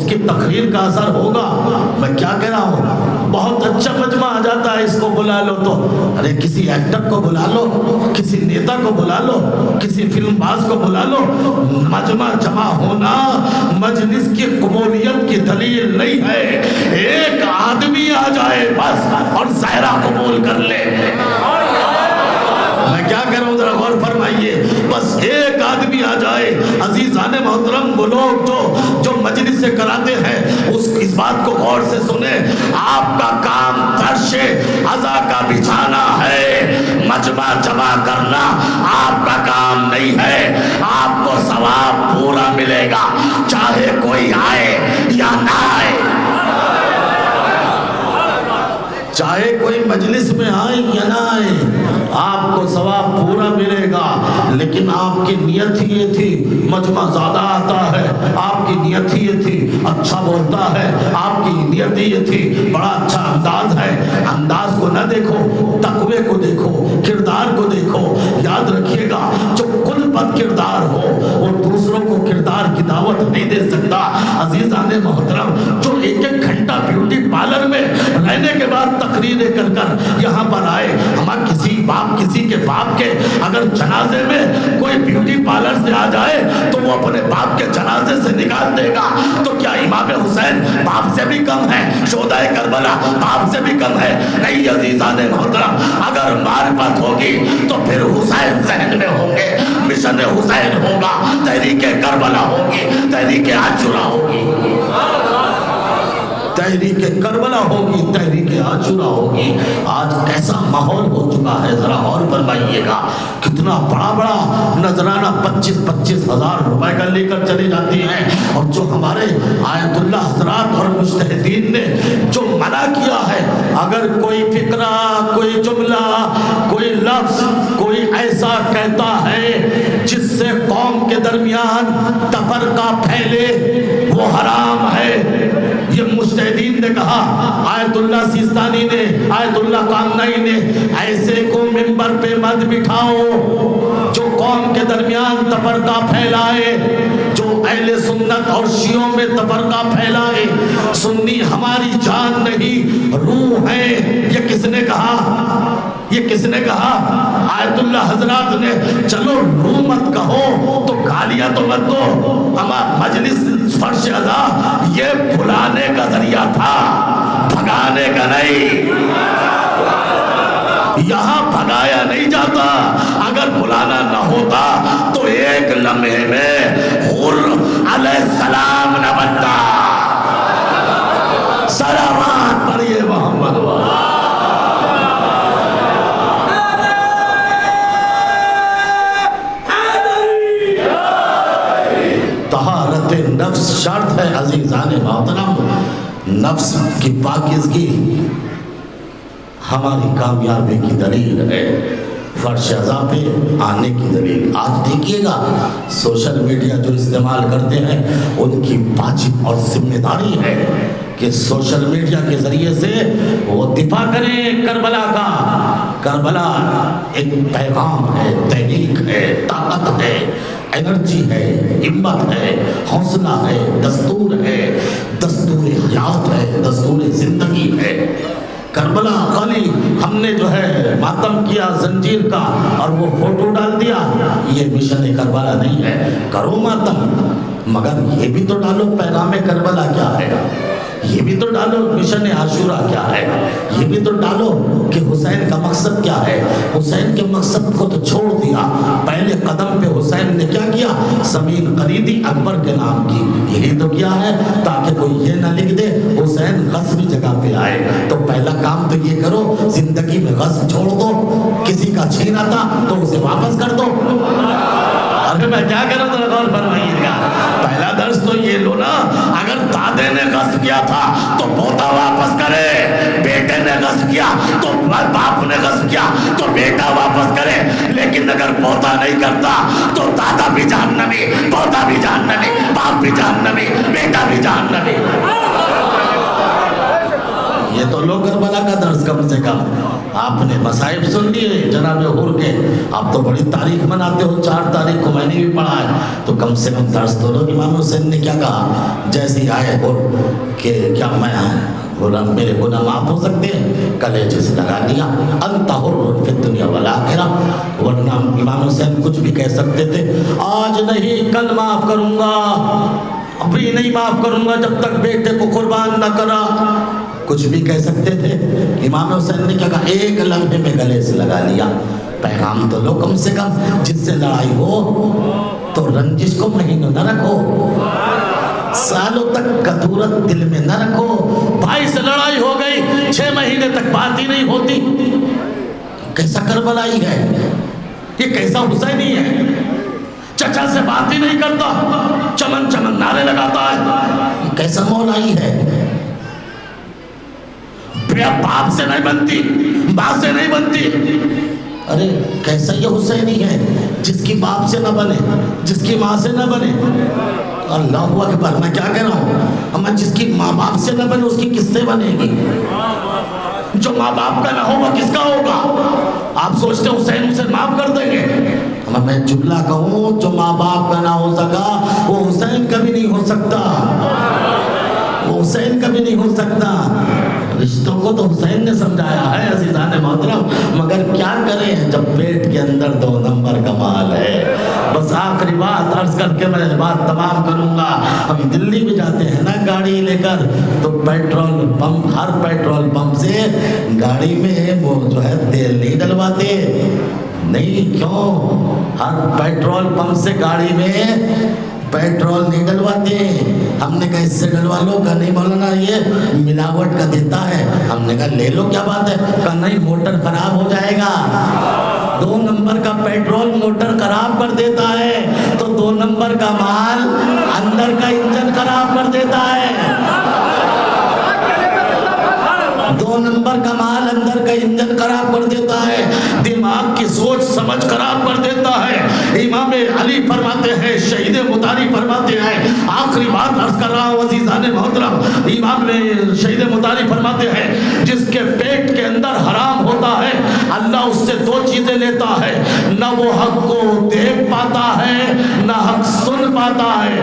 اس کی تقریر کا اثر ہوگا. میں کیا کہہ رہا ہوں, بہت اچھا مجمع آ جاتا ہے, اس کو بلا لو تو. ارے کسی ایکٹر کو بلا لو, کسی نیتا کو بلا لو, کسی فلم باز کو بلا لو. مجمع جمع ہونا مجلس کی قبولیت کی دلیل نہیں ہے. ایک آدمی آ جائے بس اور ظاہرہ قبول کر لے. میں کیا کہہ رہا ہوں, ذرا غور فرمائیے. بس ایک آدمی آ جائے. عزیزان محترم, وہ لوگ جو مجلس سے کراتے ہیں اس بات کو غور سے سنیں. آپ کا کام فرش عزا کا بچھانا ہے, مجمع جمع کرنا آپ کا کام نہیں ہے. آپ کو ثواب پورا ملے گا چاہے کوئی آئے یا نہ آئے, چاہے کوئی مجلس میں آئے یا نہ آئے, آپ کو ثواب پورا ملے گا. لیکن آپ کی نیت ہی یہ تھی مجمع زیادہ آتا ہے, آپ کی نیت ہی یہ تھی اچھا بولتا ہے, آپ کی نیت ہی یہ تھی بڑا اچھا انداز ہے. انداز کو نہ دیکھو, تقوی کو دیکھو, کردار کو دیکھو. یاد رکھیے گا, جو خود بد کردار ہو وہ دوسروں کو کردار کی دعوت نہیں دے سکتا. عزیزان محترم, جو ایک ایک گھنٹہ بیوٹی پارلر میں رہنے کے بعد تقریریں کر کر یہاں پر آئے, ہمارا کسی کے باپ کے اگر جنازے میں کوئی بیوٹی پارلر سے آ جائے تو وہ اپنے باپ کے جنازے سے نکال دے گا. تو کیا امام حسین باپ سے بھی کم ہے؟ شہدائے کربلا باپ سے بھی کم ہے؟ نہیں عزیزان محترم, اگر معرفت ہوگی تو پھر حسین ذہن میں ہوں گے, مشن حسین ہوگا, تحریک کربلا ہوگی, تحریک عاشورہ ہوگی, تحریک کربلا ہوگی, تحریک عاشورہ ہوگی. آج کیسا ماحول ہو چکا ہے, ذرا غور فرمائیے گا. کتنا بڑا بڑا نذرانہ 25-25 ہزار روپے کا لے کر چلے جاتی ہیں, اور جو ہمارے آیت اللہ حضرات اور مجتہدین نے جو منع کیا ہے, اگر کوئی فقرہ, کوئی جملہ, کوئی لفظ کوئی ایسا کہتا ہے جس سے قوم کے درمیان تفرقہ پھیلے, وہ حرام ہے. یہ مجتہدین نے کہا, آیت اللہ سیستانی نے, آیت اللہ کامنائی نے, ایسے کو منبر پہ مت بٹھاؤ جو قوم کے درمیان تفرقہ پھیلائے, جو اہل سنت اور شیعوں میں تفرقہ پھیلائے. سنی ہماری جان نہیں, روح ہے. یہ کس نے کہا؟ یہ کس نے کہا؟ آیت اللہ حضرات نے. چلو روح مت کہو تو گالیاں تو مت دو. ہمارا مجلس فرش عزا یہ بلانے کا ذریعہ تھا, بھگانے کا نہیں. یہاں بھگایا نہیں جاتا. اگر بلانا نہ ہوتا تو ایک لمحے میں حر علیہ السلام نہ بنتا. سلامات پڑھیے محمد والا. طہارت نفس شرط ہے عزیزان محترم. نفس کی پاکیزگی ہماری کامیابی کی دلیل ہے, فرش عزا پہ آنے کی دلیل. آج دیکھیے گا سوشل میڈیا جو استعمال کرتے ہیں ان کی واجب اور ذمہ داری ہے کہ سوشل میڈیا کے ذریعے سے وہ دفاع کریں کربلا کا. کربلا ایک پیغام ہے, تحریک ہے, طاقت ہے, انرجی ہے, ہمت ہے, حوصلہ ہے, دستور ہے, دستور حیات ہے, دستور زندگی ہے. کربلا خالی ہم نے جو ہے ماتم کیا زنجیر کا اور وہ فوٹو ڈال دیا, یہ مشن کربلا نہیں ہے. کرو ماتم, مگر یہ بھی تو ڈالو پیغام کربلا کیا ہے, یہ بھی تو ڈالو مشن عاشورہ کیا ہے, یہ بھی تو ڈالو کہ حسین کا مقصد کیا ہے. حسین کے مقصد کو تو چھوڑ دیا. پہلے قدم پہ حسین نے کیا کیا؟ زمین خریدی اکبر کے نام کی. یہی تو کیا ہے تاکہ کوئی یہ نہ لکھ دے حسین غصبی جگہ پہ آئے. تو پہلا کام تو یہ کرو, زندگی میں غصب چھوڑ دو. کسی کا چھینا تھا تو اسے واپس کر دو. ارے میں کیا کروں, ذرا غور فرمائیے گا. پہلا درس تو یہ لو نا, اگر دادے نے غصب کیا تھا تو پوتا واپس کرے, بیٹے نے غصب کیا تو باپ نے غصب کیا تو بیٹا واپس کرے. لیکن اگر پوتا نہیں کرتا تو دادا بھی جہنمی, پوتا بھی جہنمی, باپ بھی جہنمی, بیٹا بھی جہنمی. یہ تو لو کربلا کا درس کم سے کم. آپ نے مصائب سن لیے جناب حور کے، آپ تو بڑی تاریخ مناتے ہو، 4 تاریخ کو میں نے بھی پڑھا ہے، تو کم سے کم درس تو لو۔ امام حسین نے کیا کہا جیسے ہی آئے حور کہ کیا میں میرے گناہ معاف ہو سکتے ہیں؟ کلیجے سے لگا دیا انت حر فی الدنیا والآخرہ، ورنہ امام حسین کچھ بھی کہہ سکتے تھے، آج نہیں کل معاف کروں گا، ابھی نہیں معاف کروں گا جب تک بیٹے کو قربان نہ کرا، کچھ بھی کہہ سکتے تھے۔ امام حسین نے کیا کہا، ایک لمحے میں گلے سے لگا لیا، پیغام تو لو کم سے کم، جس سے لڑائی ہو تو رنجش کو مہینوں نہ رکھو، سالوں تک کدورت دل میں نہ رکھو۔ بھائی سے لڑائی ہو گئی، 6 مہینے تک بات ہی نہیں ہوتی، کیسا کربلائی ہے یہ، کیسا حسینی ہے، چچا سے بات ہی نہیں کرتا، چمن چمن نعرے لگاتا ہے، یہ کیسا مولائی ہے، باپ سے نہیں بنتی، ماں سے نہیں بنتی، ارے کیسا یہ حسینی ہے جس کی باپ سے نہ بنے، جس کی ماں سے نہ بنے، اللہ اکبر، میں کیا کہہ رہا ہوں، ہمیں جس کی ماں باپ سے نہ بنے اس کی کس سے بنے گی؟ جو ماں باپ کا نہ ہوگا کس کا ہوگا؟ آپ سوچتے ہیں حسین اسے معاف کر دیں گے؟ میں جملہ کہوں، جو ماں باپ کا نہ ہو سکا وہ حسین کبھی نہیں ہو سکتا، وہ حسین کبھی نہیں ہو سکتا۔ رشتوں کو تو حسین نے سمجھایا ہے عزیزان محترم، مگر کیا کریں جب پیٹ کے اندر 2 نمبر کا مال ہے۔ بس آخری بات عرض کر کے میں بات تمام کروں گا، ہم دلی بھی جاتے ہیں نا گاڑی لے کر، تو پیٹرول پمپ، ہر پیٹرول پمپ سے گاڑی میں وہ جو ہے تیل نہیں ڈلواتے، نہیں، کیوں؟ ہر پیٹرول پمپ سے گاڑی میں پیٹرول نہیں ڈلواتے، ہم نے کہا اس سے ڈلوا لو، کہا نہیں مولانا یہ ملاوٹ کا دیتا ہے، ہم نے کہا لے لو کیا بات ہے، کہا نہیں موٹر خراب ہو جائے گا، 2 نمبر کا پیٹرول موٹر خراب کر دیتا ہے، تو 2 نمبر کا مال اندر کا انجن خراب کر دیتا ہے، 2 نمبر کا مال اندر کا انجن خراب کر دیتا ہے، دماغ کی سوچ سمجھ خراب کر دیتا ہے۔ امام علی فرماتے ہیں، شہید مطاری فرماتے ہیں، آخری بات عرض کر رہا ہوں عزیزان محترم، امام شہید مطاری فرماتے ہیں، جس کے پیٹ کے اندر حرام ہوتا ہے اللہ اس سے 2 چیزیں لیتا ہے، نہ وہ حق کو دیکھ پاتا ہے نہ حق سن پاتا ہے۔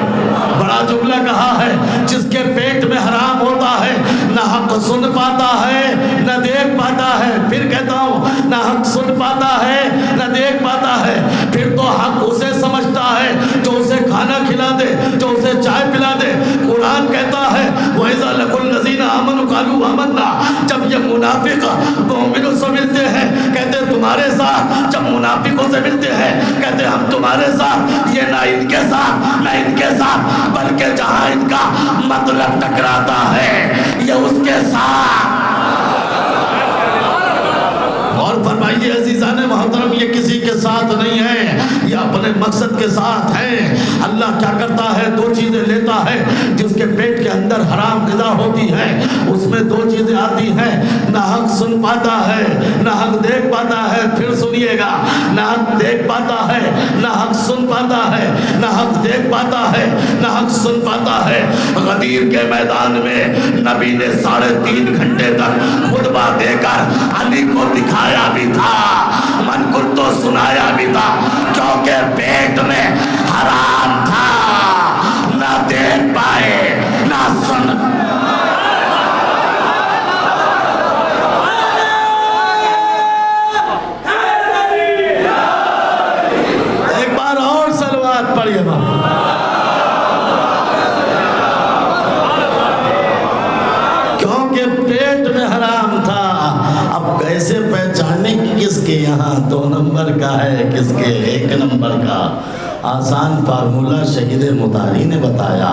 بڑا جملہ کہا ہے، جس کے پیٹ میں حرام ہوتا ہے نہ حق سن پاتا ہے نہ دیکھ پاتا ہے، پھر کہتا ہوں نہ حق سن پاتا ہے نہ دیکھ پاتا ہے، پھر تو حق اسے سمجھتا ہے جو اسے کھانا کھلا دے، جو اسے چائے پلا دے۔ قرآن کہتا ہے وَإِذَا لَقُوا الَّذِينَ آمَنُوا قَالُوا آمَنَّا، جب یہ منافق مومنوں سے ملتے ہیں کہتے ہیں تمہارے ساتھ، جب منافقوں سے ملتے ہیں کہتے ہیں ہم تمہارے ساتھ، یہ نہ ان کے ساتھ نہ ان کے ساتھ، بلکہ جہاں ان کا مطلب ٹکراتا ہے یہ اس کے ساتھ۔ اور فرمائیے عزیزان محترم، یہ کسی کے ساتھ نہیں ہے، یہ اپنے مقصد کے ساتھ ہے۔ اللہ کیا کرتا ہے، 2 چیزیں لیتا ہے، جس کے پیٹ کے اندر حرام غذا ہوتی ہے اس میں 2 چیزیں آتی ہیں، نہ حق سن پاتا ہے نہ حق دیکھ پاتا ہے، پھر سنیے گا، نہ حق دیکھ پاتا ہے نہ حق سن پاتا ہے، نہ حق دیکھ پاتا ہے نہ حق سن پاتا ہے۔ غدیر کے میدان میں نبی نے 3.5 گھنٹے تک خطبہ دے کر علی کو دکھایا بھی تھا، منقول تو سنایا بھی تھا، کیونکہ پیٹ میں حرام تھا، نہ دیکھ پائے نہ سن۔ ایک بار اور صلوات پڑھیے بابا۔ کیونکہ پیٹ میں حرام تھا۔ اب کیسے پہچانے کس کے یہاں 2 نمبر کا ہے کس کے 1 نمبر کا؟ آسان فارمولہ شہید مطاری نے بتایا،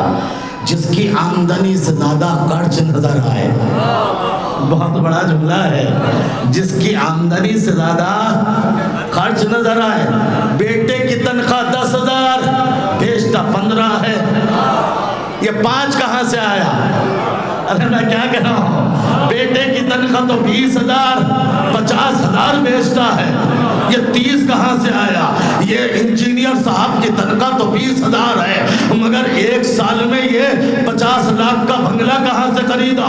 جس کی آمدنی سے زیادہ خرچ نظر آئے، بہت بڑا جملہ ہے، جس کی آمدنی سے زیادہ خرچ نظر آئے۔ بیٹے کی تنخواہ 10,000، بیشتہ 15 ہے، یہ 5 کہاں سے آیا؟ ارے میں کیا کہہ رہا ہوں، بیٹے کی تنخواہ تو 20,000، 50,000 بیچتا ہے، یہ 30 کہاں سے آیا؟ یہ انجینئر صاحب کی تنخواہ تو 20,000 ہے، مگر 1 سال میں یہ 50 لاکھ کا بنگلہ کہاں سے خریدا؟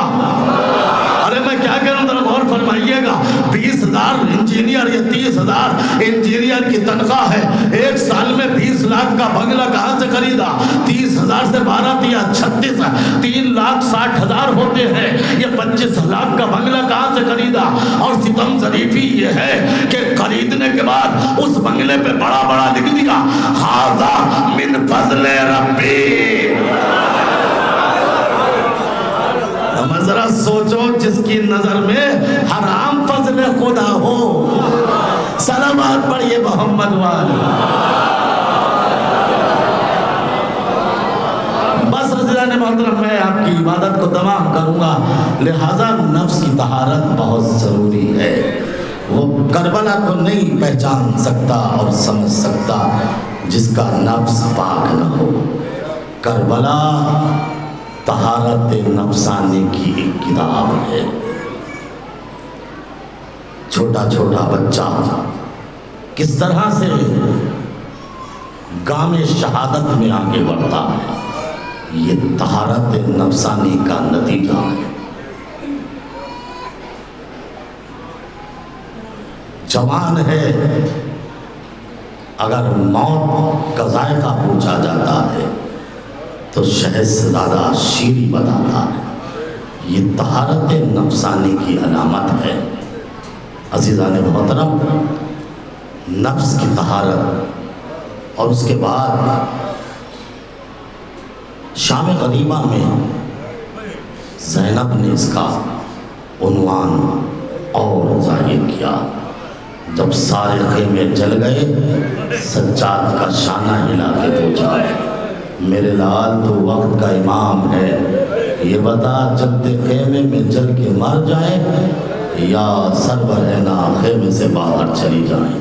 ارے میں کیا کہہ رہا ہوں، ذرا غور غور فرمائیے گا، 20,000 انجینئر یا 30,000 انجینئر کی تنخواہ ہے، ایک سال میں 20 لاکھ کا بنگلہ کہاں سے خریدا؟ 30,000 سے 12 دیا 36، 3,60,000 ہوتے ہیں، یہ 25 لاکھ کا بنگلہ کہاں سے خریدا؟ اور ستم ظریفی یہ ہے کہ خریدنے کے بعد اس بنگلے پہ بڑا بڑا لکھ دیا ھذا من فضل ربی۔ ذرا سوچو، جس کی نظر میں حرام فضل خدا ہو، صلوات پڑھیے محمد والے۔ بس عزیزان محترم، میں آپ کی عبادت کو تمام کروں گا، لہذا نفس کی طہارت بہت ضروری ہے۔ وہ کربلا کو نہیں پہچان سکتا اور سمجھ سکتا جس کا نفس پاک نہ ہو۔ کربلا طہارت نفسانی کی ایک کتاب ہے۔ چھوٹا چھوٹا بچہ کس طرح سے گام شہادت میں آگے بڑھتا ہے، یہ طہارت نفسانی کا نتیجہ ہے۔ جوان ہے، اگر موت کا ذائقہ پوچھا جاتا ہے تو شہد سے زیادہ شیریں بتاتا ہے۔ یہ طہارت نفسانی کی علامت ہے۔ عزیزان محترم، نفس کی طہارت، اور اس کے بعد شام غریبہ میں زینب نے اس کا عنوان اور ظاہر کیا۔ جب سارے خیمے جل گئے، سجاد کا شانہ ہلا کے پوچھا، میرے لال تو وقت کا امام ہے، یہ بتا جلتے خیمے میں جل کے مر جائیں یا سربرہنا خیمے سے باہر چلی جائیں۔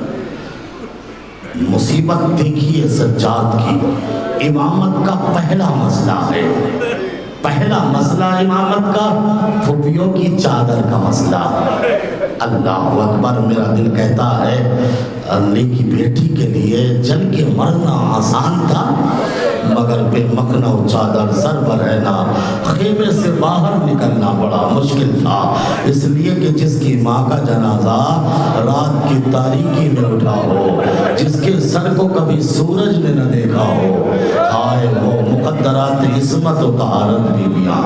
مصیبت دیکھیے سجاد کی، امامت کا پہلا مسئلہ ہے۔ پہلا مسئلہ امامت کا پھوپھیوں کی چادر کا مسئلہ۔ اللہ اکبر، میرا دل کہتا ہے علی کی بیٹی کے لیے جل کے مرنا آسان تھا، مگر بے مکھنا و چادر سر پر رہنا، خیمے سے باہر نکلنا بڑا مشکل تھا، اس لیے کہ جس کی ماں کا جنازہ رات کی تاریکی میں اٹھا ہو، جس کے سر کو کبھی سورج نے نہ دیکھا ہو، ہائے وہ مقدرات عصمت و طہارت بیویاں۔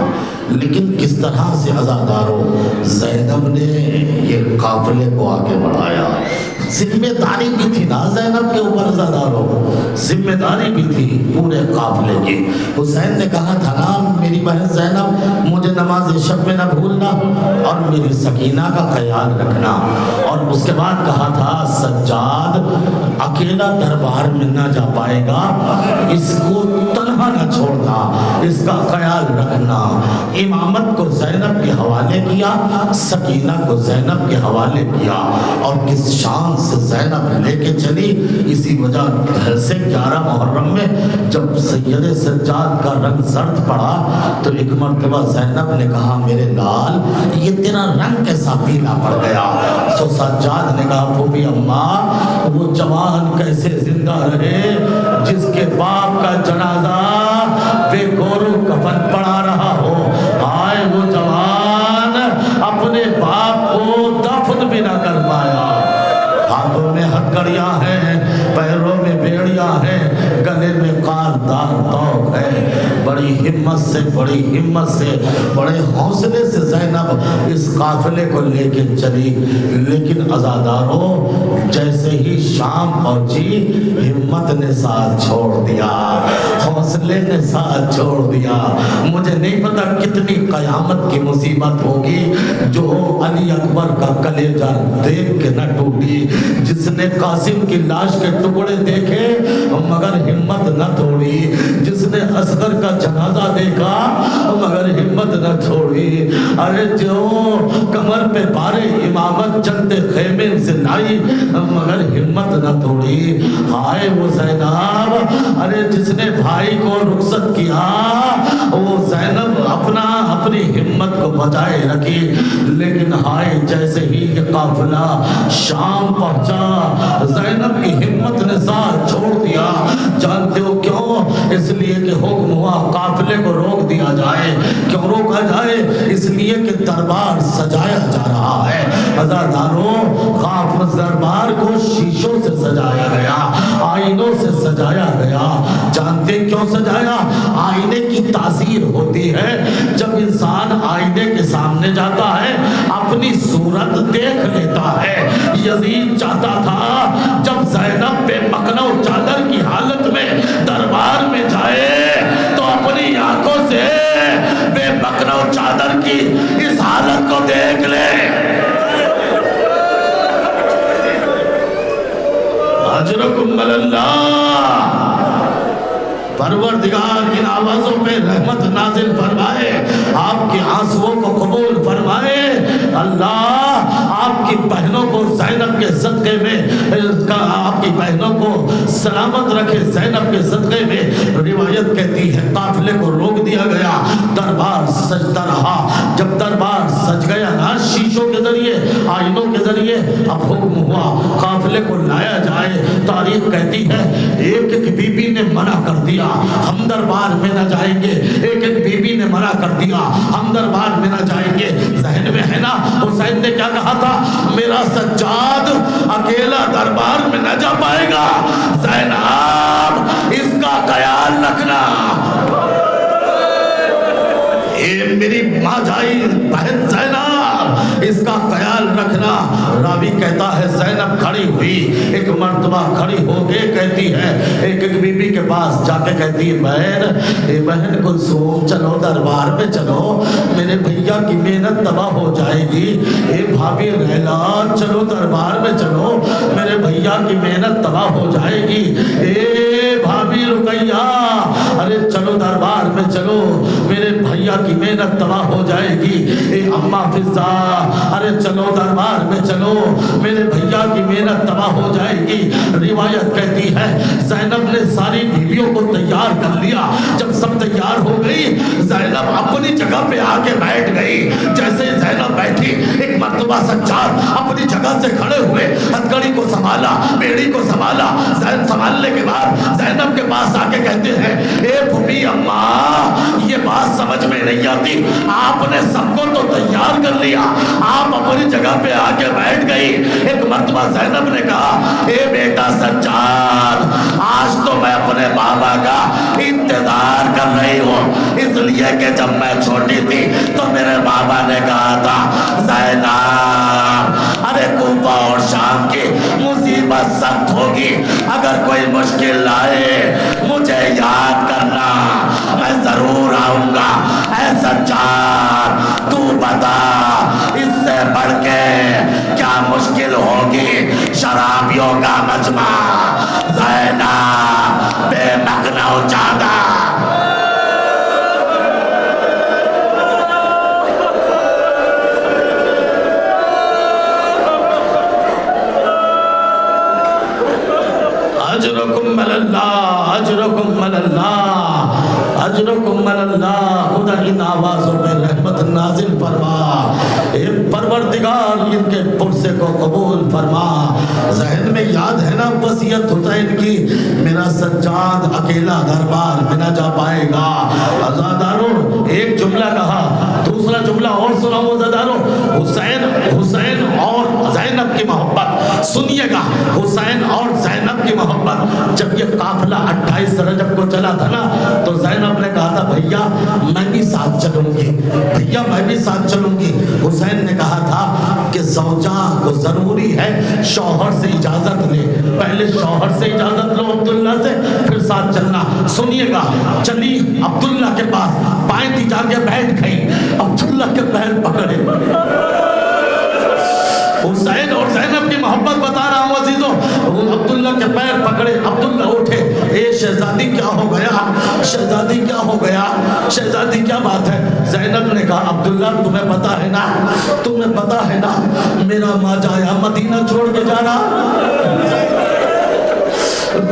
لیکن کس طرح سے عزاداروں زینب نے یہ قافلے کو آگے بڑھایا۔ ذمہ داری بھی تھی نا زینب کے اوپر عزاداروں، ذمہ داری بھی تھی پورے قافلے کی۔ حسین نے کہا تھا نا میری بہن زینب مجھے نماز شب میں نہ بھولنا اور میری سکینہ کا خیال رکھنا، اور اس کے بعد کہا تھا سجاد اکیلا دربار میں نہ جا پائے گا، اس کو تنہا نہ چھوڑنا، اس کا خیال رکھنا۔ امامت کو زینب کے حوالے کیا، سکینہ کو زینب کے حوالے کیا، اور کس شان سے زینب لے کے چلی۔ اسی وجہ سے 11 محرم میں جب سید سجاد کا رنگ زرد پڑا تو ایک مرتبہ زینب نے کہا میرے لال یہ تیرا رنگ کیسا پیلا پڑ گیا؟ تو سجاد نے کہا پھوپھی اماں وہ جوان کیسے زندہ رہے جس کے باپ کا جنازہ بے گورو کفن پڑا رہا ہو، آئے وہ جوان اپنے باپ کو دفن بھی نہ کر پایا۔ ہاتھوں میں ہتھکڑیاں ہیں، پیروں میں بیڑیاں ہیں، گلے میں قاردار طوق ہے۔ بڑی ہمت سے بڑے حوصلے سے زینب اس قافلے کو لے کے چلی، لیکن عزاداروں جیسے ہی شام پہنچی ہمت نے ساتھ چھوڑ دیا، حوصلے نے ساتھ چھوڑ دیا۔ مجھے نہیں پتا کتنی قیامت کی مصیبت ہوگی جو علی اکبر کا کلیجہ دیکھ کے نہ ٹوٹی، جس نے قاسم کی لاش کے ٹکڑے دیکھے مگر ہمت نہ توڑی، جس نے اصغر کا جنازہ دیکھا مگر ہمت نہ چھوڑی۔ ارے جو کمر پہ بارے امامت چلتے خیمے سے لائی مگر ہمت نہ توڑی۔ ہائے وہ زینب، ارے جس نے بھائی کو رخصت کیا وہ زینب اپنی ہمت کو بچائے رکھی، لیکن ہائے جیسے ہی یہ قافلہ شام پہنچا زینب کی ہمت نے ساتھ چھوڑ دیا۔ جانتے ہو کیوں؟ اس لیے کہ حکم ہوا قافلے کو روک دیا جائے۔ کیوں روکا جائے؟ جائے اس لیے کہ دربار سجایا جا رہا ہے۔ عزاداروں، خاف دربار کو شیشوں سے سجایا گیا، آئینوں سے سجایا گیا۔ جانتے کیوں سجایا؟ آئینے کی تاثیر ہوتی ہے۔ جب انسان آئینے کے سامنے جاتا ہے اپنی صورت دیکھ لیتا ہے۔ یزید چاہتا تھا جب زینب بے مکنا و چادر کی حالت میں دربار میں جائے تو اپنی آنکھوں سے بے مکنا و چادر کی اس حالت کو دیکھ لے۔ اجرکم اللہ، پروردگار ان آوازوں پہ رحمت نازل فرمائے، آپ کے آنسوؤں کو قبول فرمائے۔ اللہ آپ کی بہنوں کو زینب کے صدقے میں، آپ کی بہنوں کو سلامت رکھے زینب کے صدقے میں۔ روایت کہتی ہے قافلے کو روک دیا گیا، دربار سجتا رہا۔ جب دربار سج گیا نا شیشوں کے ذریعے، آئینوں کے ذریعے، اب حکم ہوا قافلے کو لایا جائے۔ تاریخ کہتی ہے ایک ایک بی بی نے منع کر دیا ہم دربار میں نہ جائیں گے، ایک ایک بی بی نے منع کر دیا ہم دربار میں نہ جائیں گے۔ ذہن میں ہے نا حسین نے کیا کہا تھا؟ میرا سجاد اکیلا دربار میں نہ جا پائے گا، زینب اس کا خیال رکھنا۔ اے میری ماں جائی بہن زینب اس کا خیال رکھنا۔ راوی کہتا ہے زینب کھڑی ہوئی، ایک مرتبہ کھڑی ہو کے کہتی ہے ایک ایک بی بی کے پاس جا کے کہتی ہے بہن، اے بہن کلثوم چلو دربار میں چلو، میرے بھیا کی محنت تباہ ہو جائے گی۔ اے بھابی ریلا چلو دربار میں چلو، میرے بھیا کی محنت تباہ ہو جائے گی۔ اے بھابی رقیہ ارے چلو دربار میں چلو، میرے بھیا کی محنت تباہ ہو جائے گی۔ اے اماں فضا ارے چلو دربار میں چلو، میرے بھیا کی محنت تباہ ہو جائے گی۔ روایت کہتی ہے زینب نے ساری بیویوں کو تیار کر لیا۔ جب سب تیار ہو گئی زینب اپنی جگہ پہ آ کے بیٹھ گئی۔ جیسے زینب بیٹھی ایک مرتبہ سجاد اپنی جگہ سے کھڑے ہوئے، ہتھکڑی کو سنبھالا، بیڑی کو سنبھالا۔ سنبھالنے کے بعد زینب کے پاس آ کے کہتے ہیں اے پھوپھی اماں یہ بات سمجھ میں نہیں آتی، آپ نے سب کو تو تیار کر لیا، آپ اپنی جگہ پہ آ کے بیٹھ گئی۔ ایک مرتبہ زینب نے کہا اے بیٹا سجاد آج تو میں اپنے بابا کا انتظار کر رہی ہوں، اس لیے کہ جب میں چھوٹی تھی تو میرے بابا نے کہا تھا زینب ارے کوفہ اور شام کی مصیبت سخت ہوگی، اگر کوئی مشکل آئے مجھے یاد کرنا، میں ضرور آؤں گا۔ اے سجاد تو بتا اس سے بڑھ کے کیا مشکل ہوگی؟ شرابیوں کا مجمع، زینب بے مکنا و چادر۔ اجرکم اللہ، اجرکم اللہ، اجرکم اللہ۔ خدا ان آوازوں پہ رحمت نازل فرما، اے پروردگار ان کے پرسے کو قبول فرما۔ ذہن میں یاد ہے نا وصیت حسین کی، میرا سجاد اکیلا دربار میں نہ جا پائے گا۔ عزاداروں ایک جملہ کہا، دوسرا جملہ اور سناؤ عزاداروں، حسین اور زینب کی محبت سنیے گا۔ حسین اور زینب کی محبت، جب یہ قافلہ 28 رجب کو چلا تھا نا تو زینب نے کہا تھا بھیا میں بھی ساتھ چلوں گی، بھیا میں بھی ساتھ چلوں گی۔ حسین نے کہا تھا کہ زوجہ کو ضروری ہے شوہر سے اجازت لے، پہلے شوہر سے اجازت لو عبداللہ سے پھر ساتھ چلنا۔ سنیے گا، چلی عبداللہ کے پاس، پائیں تھی جا کے بیٹھ گئی، عبداللہ کے پیر پکڑے۔ حسین اور زینب کی محبت بتا رہا ہوں عزیزوں، عبداللہ کے پیر پکڑے، عبداللہ اٹھے، اے شہزادی کیا ہو گیا، شہزادی کیا ہو گیا، شہزادی کیا بات ہے؟ زینب نے کہا عبداللہ تمہیں پتا ہے نا، تمہیں پتا ہے نا میرا ماں جایا مدینہ چھوڑ کے جا رہا،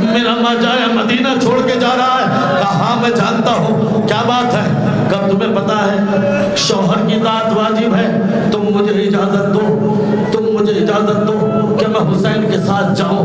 میرا ماں جایا مدینہ چھوڑ کے جا رہا ہے۔ کہا میں جانتا ہوں، کیا بات ہے؟ کب تمہیں پتا ہے شوہر کی اطاعت واجب ہے، تم مجھے اجازت دو، تم مجھے اجازت دو کہ میں حسین کے ساتھ جاؤں،